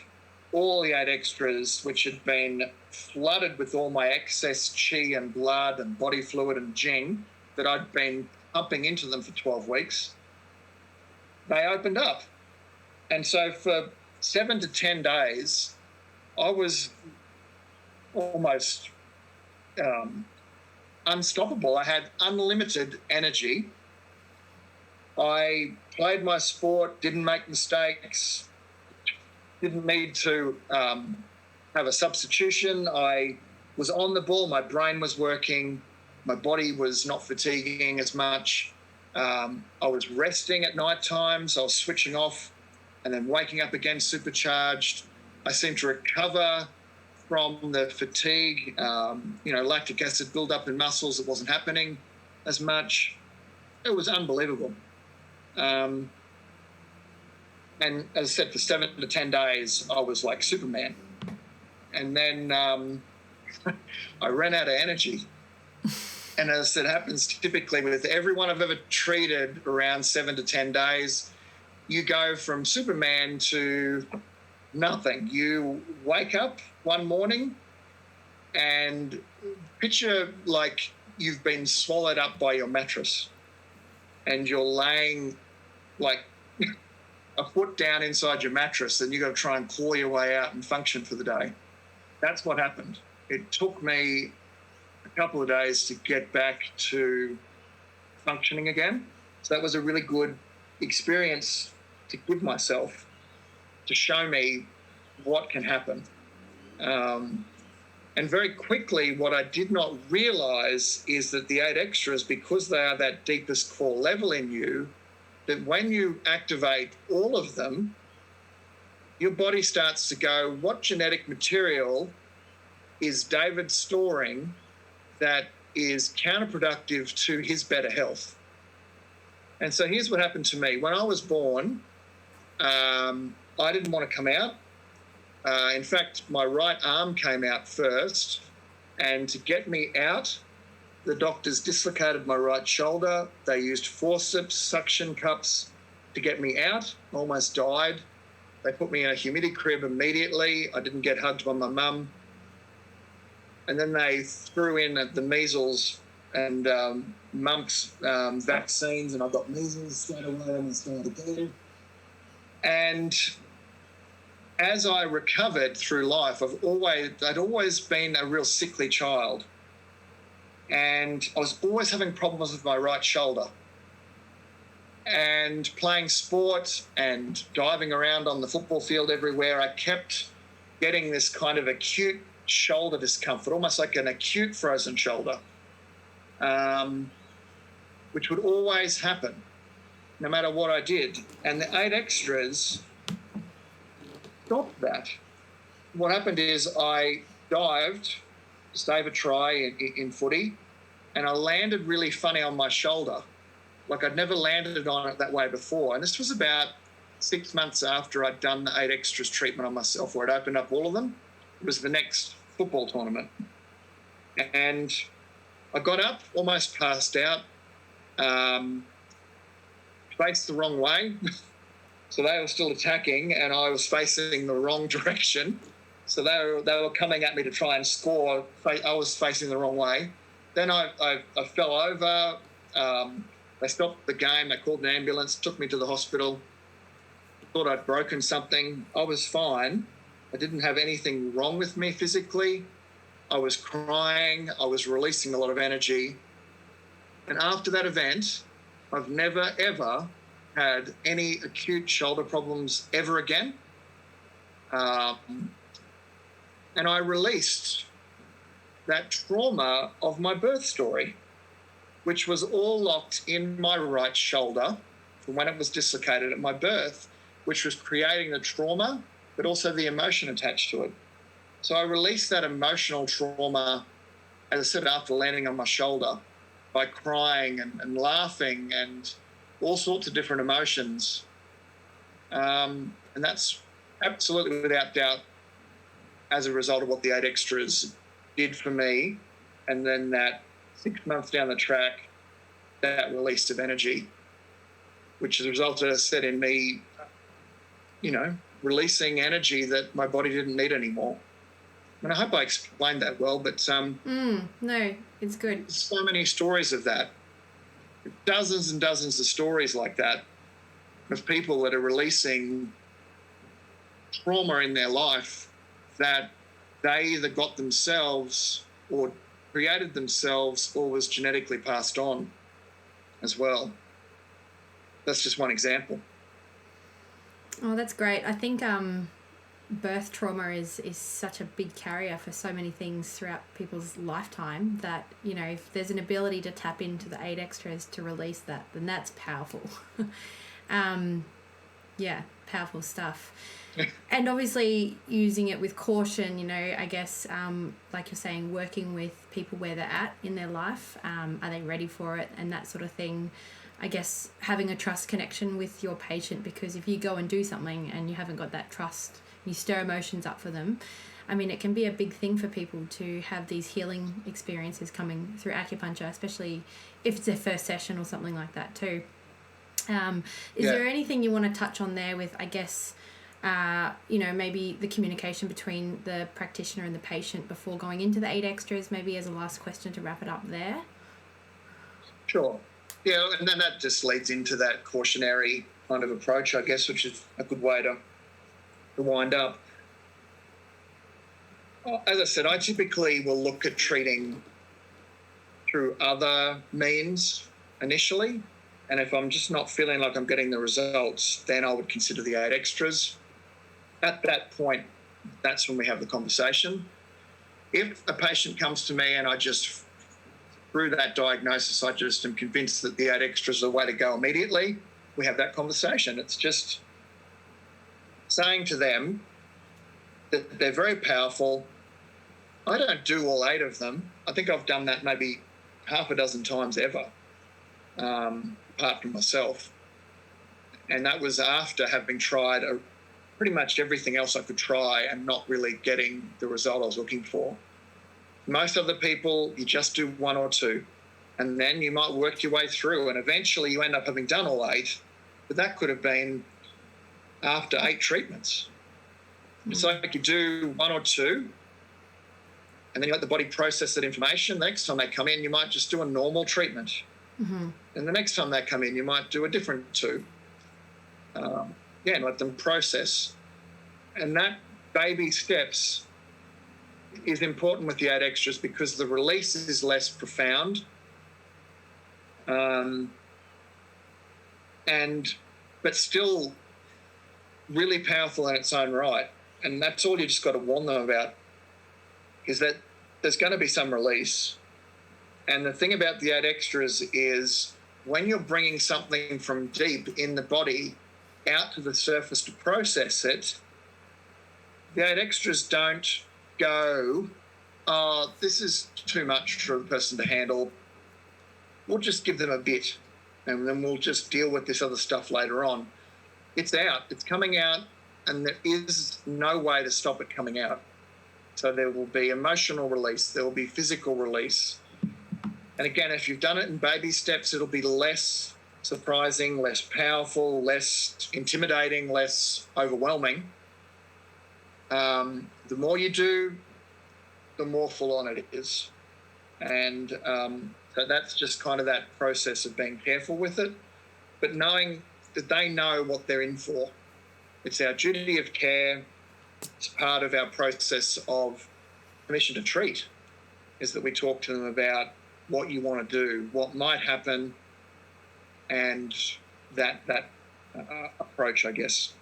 all the 8 extras, which had been flooded with all my excess qi and blood and body fluid and jing that I'd been pumping into them for 12 weeks. They opened up. And so for 7 to 10 days, I was almost unstoppable. I had unlimited energy. I played my sport, didn't make mistakes, didn't need to have a substitution. I was on the ball, my brain was working, my body was not fatiguing as much. I was resting at night times, I was switching off and then waking up again supercharged. I seemed to recover from the fatigue, lactic acid build-up in muscles that wasn't happening as much. It was unbelievable. And as I said, for 7 to 10 days, I was like Superman. And then I ran out of energy. And as it happens typically with everyone I've ever treated, around 7 to 10 days, you go from Superman to nothing. You wake up one morning and picture like you've been swallowed up by your mattress and you're laying like a foot down inside your mattress, and you've got to try and claw your way out and function for the day. That's what happened. It took me a couple of days to get back to functioning again. So that was a really good experience to give myself, to show me what can happen. And very quickly, what I did not realise is that the 8 extras, because they are that deepest core level in you, that when you activate all of them, your body starts to go, what genetic material is David storing that is counterproductive to his better health? And so here's what happened to me. When I was born, I didn't want to come out. In fact, my right arm came out first, and to get me out, the doctors dislocated my right shoulder. They used forceps, suction cups to get me out. Almost died. They put me in a humidity crib immediately. I didn't get hugged by my mum. And then they threw in the measles and mumps vaccines, and I got measles straight away and started again. And as I recovered through life, I'd always been a real sickly child. And I was always having problems with my right shoulder. And playing sport and diving around on the football field everywhere, I kept getting this kind of acute shoulder discomfort, almost like an acute frozen shoulder, which would always happen no matter what I did. And the 8 extras stopped that. What happened is I dived, just gave a try in footy, and I landed really funny on my shoulder. Like I'd never landed on it that way before. And this was about 6 months after I'd done the 8 extras treatment on myself, where I'd opened up all of them. It was the next football tournament. And I got up, almost passed out, faced the wrong way. So they were still attacking, and I was facing the wrong direction. So they were coming at me to try and score. I was facing the wrong way. Then I fell over. They stopped the game. They called an ambulance, took me to the hospital. Thought I'd broken something. I was fine. I didn't have anything wrong with me physically. I was crying. I was releasing a lot of energy. And after that event, I've never, ever had any acute shoulder problems ever again. And I released that trauma of my birth story, which was all locked in my right shoulder from when it was dislocated at my birth, which was creating the trauma, but also the emotion attached to it. So I released that emotional trauma, as I said, after landing on my shoulder, by crying and laughing and all sorts of different emotions. And that's absolutely without doubt as a result of what the 8 extras did for me. And then that 6 months down the track, that release of energy, which has resulted, as I said, in me, releasing energy that my body didn't need anymore. And I hope I explained that well, but no, it's good. So many stories of that. Dozens and dozens of stories like that of people that are releasing trauma in their life that they either got themselves or created themselves or was genetically passed on as well. That's just one example. Oh, that's great. I think birth trauma is such a big carrier for so many things throughout people's lifetime that, if there's an ability to tap into the 8 extras to release that, then that's powerful. Powerful stuff. And obviously using it with caution, I guess, like you're saying, working with people where they're at in their life. Are they ready for it? And that sort of thing. I guess having a trust connection with your patient, because if you go and do something and you haven't got that trust, you stir emotions up for them. I mean, it can be a big thing for people to have these healing experiences coming through acupuncture, especially if it's their first session or something like that too. Is there anything you want to touch on there with, I guess, maybe the communication between the practitioner and the patient before going into the 8 extras, maybe as a last question to wrap it up there? Sure. Yeah, and then that just leads into that cautionary kind of approach, I guess, which is a good way to wind up. As I said, I typically will look at treating through other means initially, and if I'm just not feeling like I'm getting the results, then I would consider the 8 extras. At that point, that's when we have the conversation. If a patient comes to me and I just, through that diagnosis, I just am convinced that the 8 extras are the way to go immediately, we have that conversation. It's just saying to them that they're very powerful. I don't do all 8 of them. I think I've done that maybe half a dozen times ever, apart from myself. And that was after having tried pretty much everything else I could try and not really getting the result I was looking for. Most other people, you just do 1 or 2, and then you might work your way through, and eventually you end up having done all 8, but that could have been after 8 treatments. It's like you do 1 or 2, and then you let the body process that information. The next time they come in, you might just do a normal treatment. Mm-hmm. And the next time they come in, you might do a different 2. And let them process. And that baby steps is important with the 8 extras because the release is less profound, but still really powerful in its own right. And that's all you just got to warn them about, is that there's going to be some release. And the thing about the 8 extras is when you're bringing something from deep in the body out to the surface to process it, the 8 extras don't go, oh, this is too much for the person to handle. We'll just give them a bit and then we'll just deal with this other stuff later on. It's out. It's coming out, and there is no way to stop it coming out. So there will be emotional release. There will be physical release. And again, if you've done it in baby steps, it'll be less surprising, less powerful, less intimidating, less overwhelming. The more you do, the more full on it is. And so that's just kind of that process of being careful with it, but knowing that they know what they're in for. It's our duty of care. It's part of our process of permission to treat, is that we talk to them about what you want to do, what might happen, and that approach, I guess.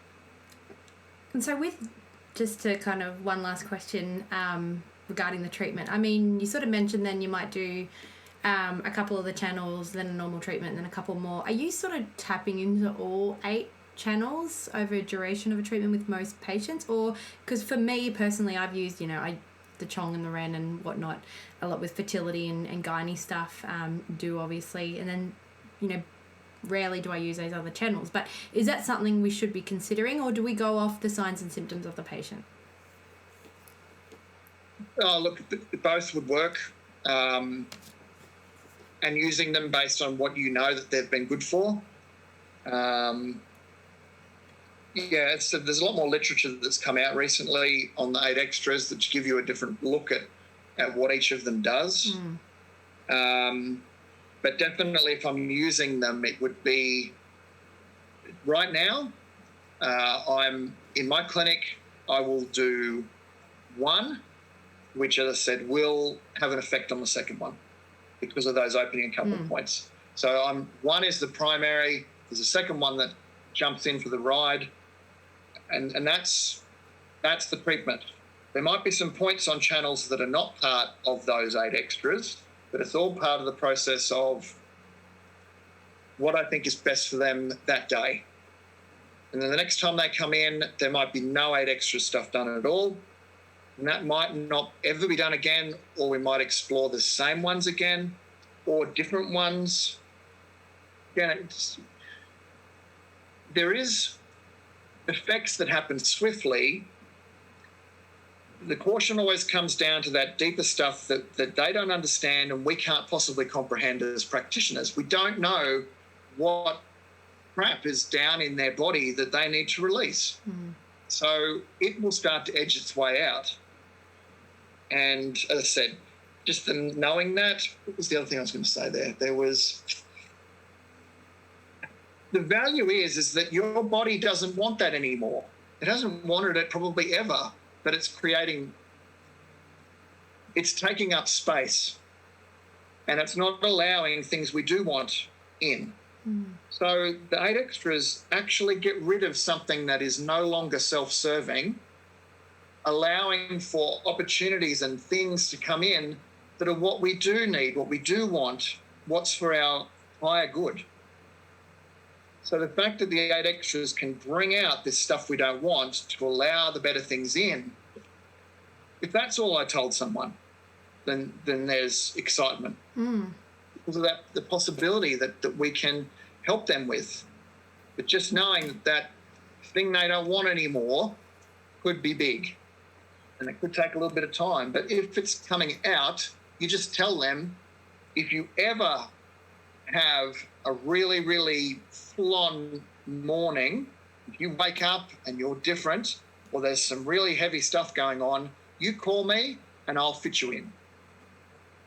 And so just to kind of one last question, regarding the treatment. I mean, you sort of mentioned then you might do a couple of the channels, then a normal treatment, then a couple more. Are you sort of tapping into all 8 channels over a duration of a treatment with most patients? Or, because for me personally, I've used, the Chong and the Ren and whatnot a lot with fertility and gynae stuff, do obviously. And then, rarely do I use those other channels. But is that something we should be considering, or do we go off the signs and symptoms of the patient? Oh, look, both would work. And using them based on what you know that they've been good for. So there's a lot more literature that's come out recently on the 8 extras that give you a different look at what each of them does. But definitely if I'm using them, it would be right now, I'm in my clinic, I will do 1, which, as I said, will have an effect on the second one because of those opening couple of points. So 1 is the primary. There's a second one that jumps in for the ride, and that's the treatment. There might be some points on channels that are not part of those 8 extras, but it's all part of the process of what I think is best for them that day. And then the next time they come in, there might be no 8 extra stuff done at all. And that might not ever be done again, or we might explore the same ones again or different ones. Again, there is effects that happen swiftly. The caution always comes down to that deeper stuff that they don't understand and we can't possibly comprehend as practitioners. We don't know what crap is down in their body that they need to release. So it will start to edge its way out. And as I said, just knowing that, what was the other thing I was going to say there? There was, the value is that your body doesn't want that anymore. It hasn't wanted it probably ever, but it's taking up space and it's not allowing things we do want in. So the 8 extras actually get rid of something that is no longer self-serving, allowing for opportunities and things to come in that are what we do need, what we do want, what's for our higher good. So the fact that the 8 extras can bring out this stuff we don't want to allow the better things in, if that's all I told someone, then there's excitement. Because of that, the possibility that we can help them with. But just knowing that thing they don't want anymore could be big. And it could take a little bit of time. But if it's coming out, you just tell them, if you ever have a really, really full-on morning, if you wake up and you're different, or there's some really heavy stuff going on, you call me and I'll fit you in.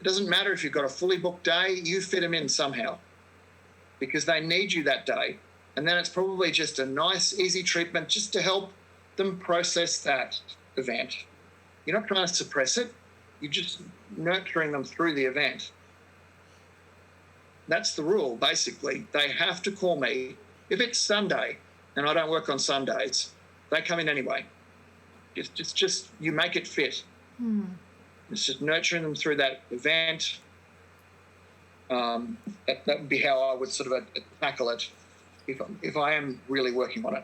It doesn't matter if you've got a fully booked day, you fit them in somehow because they need you that day. And then it's probably just a nice, easy treatment just to help them process that event. You're not trying to suppress it. You're just nurturing them through the event. That's the rule, basically. They have to call me. If it's Sunday, and I don't work on Sundays, they come in anyway. It's just you make it fit. It's just nurturing them through that event. That would be how I would sort of tackle it if I am really working on it.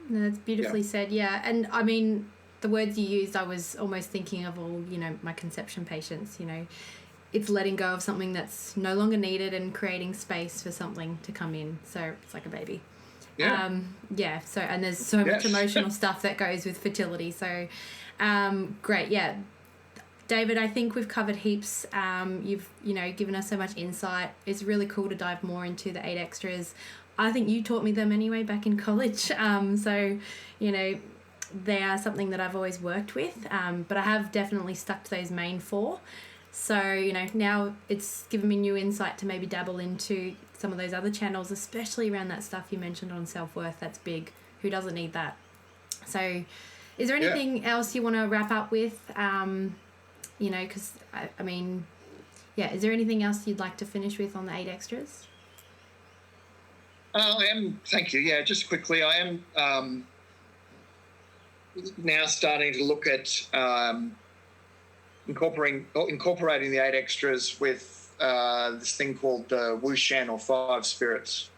No, that's beautifully said, yeah. And I mean, the words you used, I was almost thinking of all, my conception patients, it's letting go of something that's no longer needed and creating space for something to come in. So it's like a baby. So, and there's so much emotional stuff that goes with fertility. So, great. Yeah. David, I think we've covered heaps. You've, given us so much insight. It's really cool to dive more into the 8 extras. I think you taught me them anyway back in college. They are something that I've always worked with, but I have definitely stuck to those main 4. So, now it's given me new insight to maybe dabble into some of those other channels, especially around that stuff you mentioned on self-worth. That's big. Who doesn't need that? So is there anything else you want to wrap up with? Because, is there anything else you'd like to finish with on the 8 extras? I am, thank you. Yeah, just quickly, I am now starting to look at incorporating the 8 extras with this thing called Wu Shan, or 5 spirits.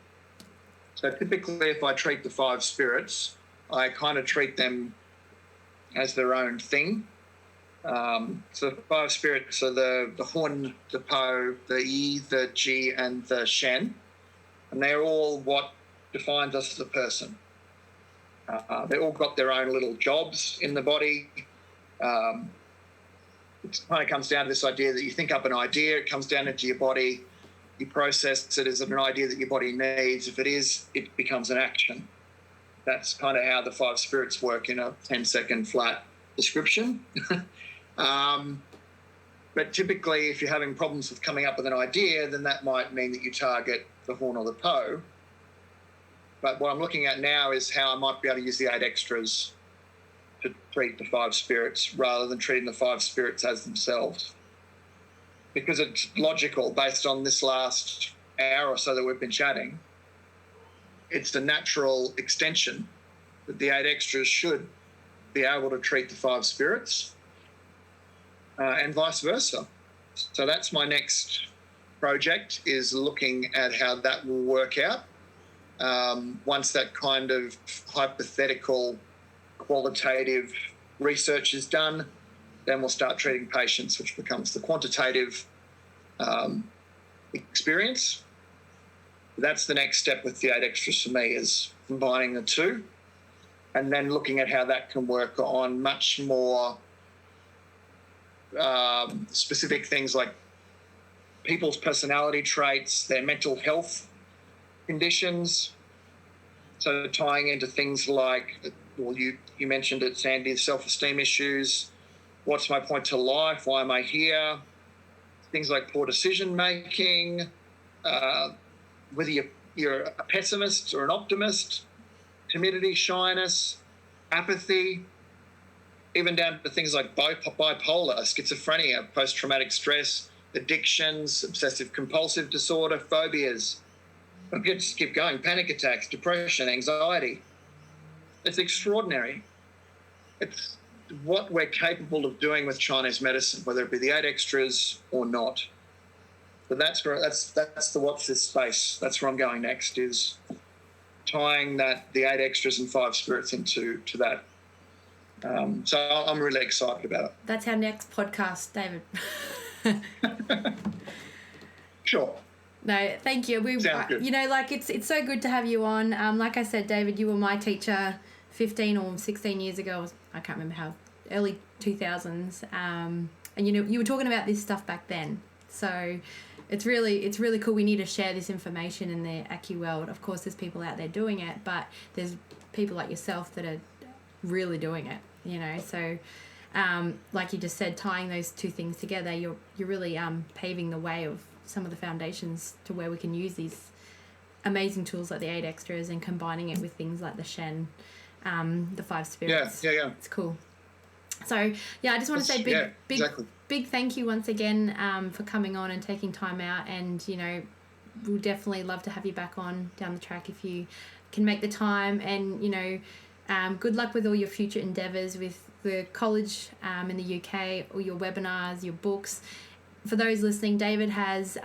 So typically if I treat the 5 spirits, I kind of treat them as their own thing. So the 5 spirits are the Hun, the Po, the Yi, the Ji, and the Shen. And they're all what defines us as a person. They all got their own little jobs in the body. It kind of comes down to this idea that you think up an idea, it comes down into your body, you process it as an idea that your body needs. If it is, it becomes an action. That's kind of how the 5 spirits work in a 10-second flat description. But typically, if you're having problems with coming up with an idea, then that might mean that you target the Horn or the Po. But what I'm looking at now is how I might be able to use the 8 extras to treat the 5 spirits rather than treating the 5 spirits as themselves. Because it's logical, based on this last hour or so that we've been chatting, it's the natural extension that the 8 extras should be able to treat the 5 spirits and vice versa. So that's my next project, is looking at how that will work out. Once that kind of hypothetical, qualitative research is done, then we'll start treating patients, which becomes the quantitative experience. That's the next step with the 8 extras for me, is combining the two and then looking at how that can work on much more specific things like people's personality traits, their mental health conditions. So tying into things like, well, you mentioned it, Sandy, self-esteem issues. What's my point to life? Why am I here? Things like poor decision-making, whether you're a pessimist or an optimist, timidity, shyness, apathy, even down to things like bipolar, schizophrenia, post-traumatic stress, addictions, obsessive-compulsive disorder, phobias. I could just keep going. Panic attacks, depression, anxiety. It's extraordinary. It's what we're capable of doing with Chinese medicine, whether it be the 8 extras or not. But that's the watch this space. That's where I'm going next, is tying the 8 extras and 5 spirits into that. So I'm really excited about it. That's our next podcast, David. Sure. No, thank you. Sounds good. It's so good to have you on. Like I said, David, you were my teacher 15 or 16 years ago. I can't remember how, early 2000s. And you were talking about this stuff back then. So it's really cool. We need to share this information in the Acu world. Of course, there's people out there doing it, but there's people like yourself that are really doing it. So like you just said, tying those two things together, you're really paving the way of some of the foundations to where we can use these amazing tools like the 8 extras and combining it with things like the Shen, the 5 spirits. Yeah. It's cool. So I just want to say big thank you once again for coming on and taking time out, and we'll definitely love to have you back on down the track if you can make the time, and good luck with all your future endeavours with the college in the UK, or your webinars, your books. For those listening, David has the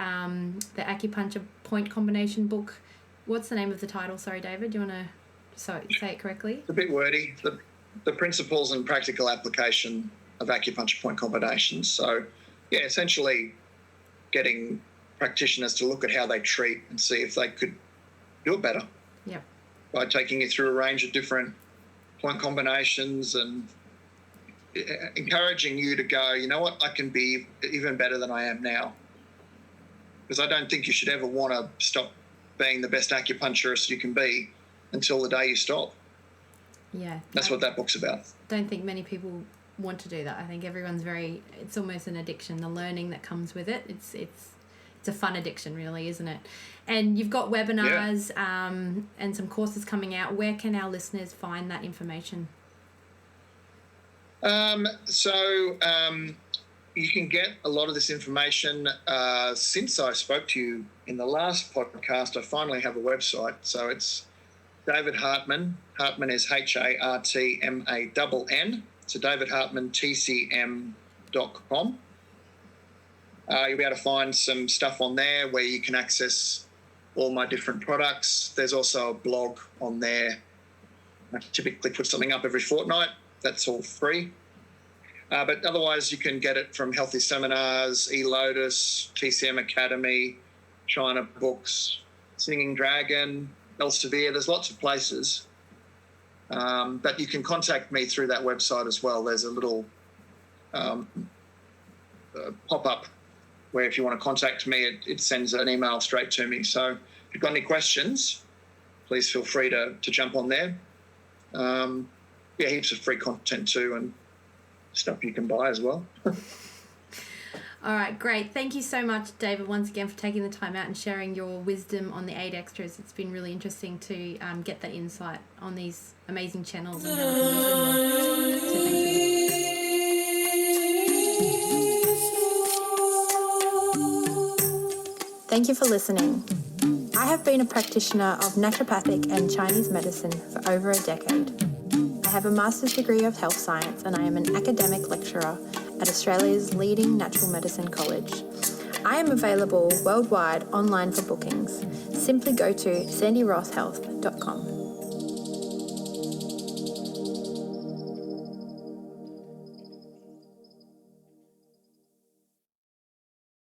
acupuncture point combination book. What's the name of the title? Sorry, David, do you want to say it correctly? It's a bit wordy. The principles and practical application of acupuncture point combinations. So, essentially getting practitioners to look at how they treat and see if they could do it better. Yep. By taking you through a range of different point combinations and encouraging you to go, you know what, I can be even better than I am now. Because I don't think you should ever want to stop being the best acupuncturist you can be until the day you stop. Yeah. That's what that book's about. Don't think many people want to do that. I think everyone's it's almost an addiction, the learning that comes with it. It's a fun addiction, really, isn't it? And you've got webinars and some courses coming out. Where can our listeners find that information? You can get a lot of this information. Since I spoke to you in the last podcast, I finally have a website. So it's David Hartmann. Hartmann is Hartmann. So David Hartmann, TCM sandyrosshealth.com. You'll be able to find some stuff on there where you can access all my different products. There's also a blog on there. I typically put something up every fortnight. That's all free. But otherwise, you can get it from Healthy Seminars, eLotus, TCM Academy, China Books, Singing Dragon, Elsevier. There's lots of places. But you can contact me through that website as well. There's a little pop-up where if you want to contact me, it sends an email straight to me. So if you've got any questions, please feel free to jump on there. Heaps of free content too, and stuff you can buy as well. All right, great. Thank you so much, David, once again for taking the time out and sharing your wisdom on the 8 extras. It's been really interesting to get that insight on these amazing channels and how we can use them more. So thank you. Thank you for listening. I have been a practitioner of naturopathic and Chinese medicine for over a decade. I have a master's degree of health science and I am an academic lecturer at Australia's leading natural medicine college. I am available worldwide online for bookings. Simply go to sandyrosshealth.com.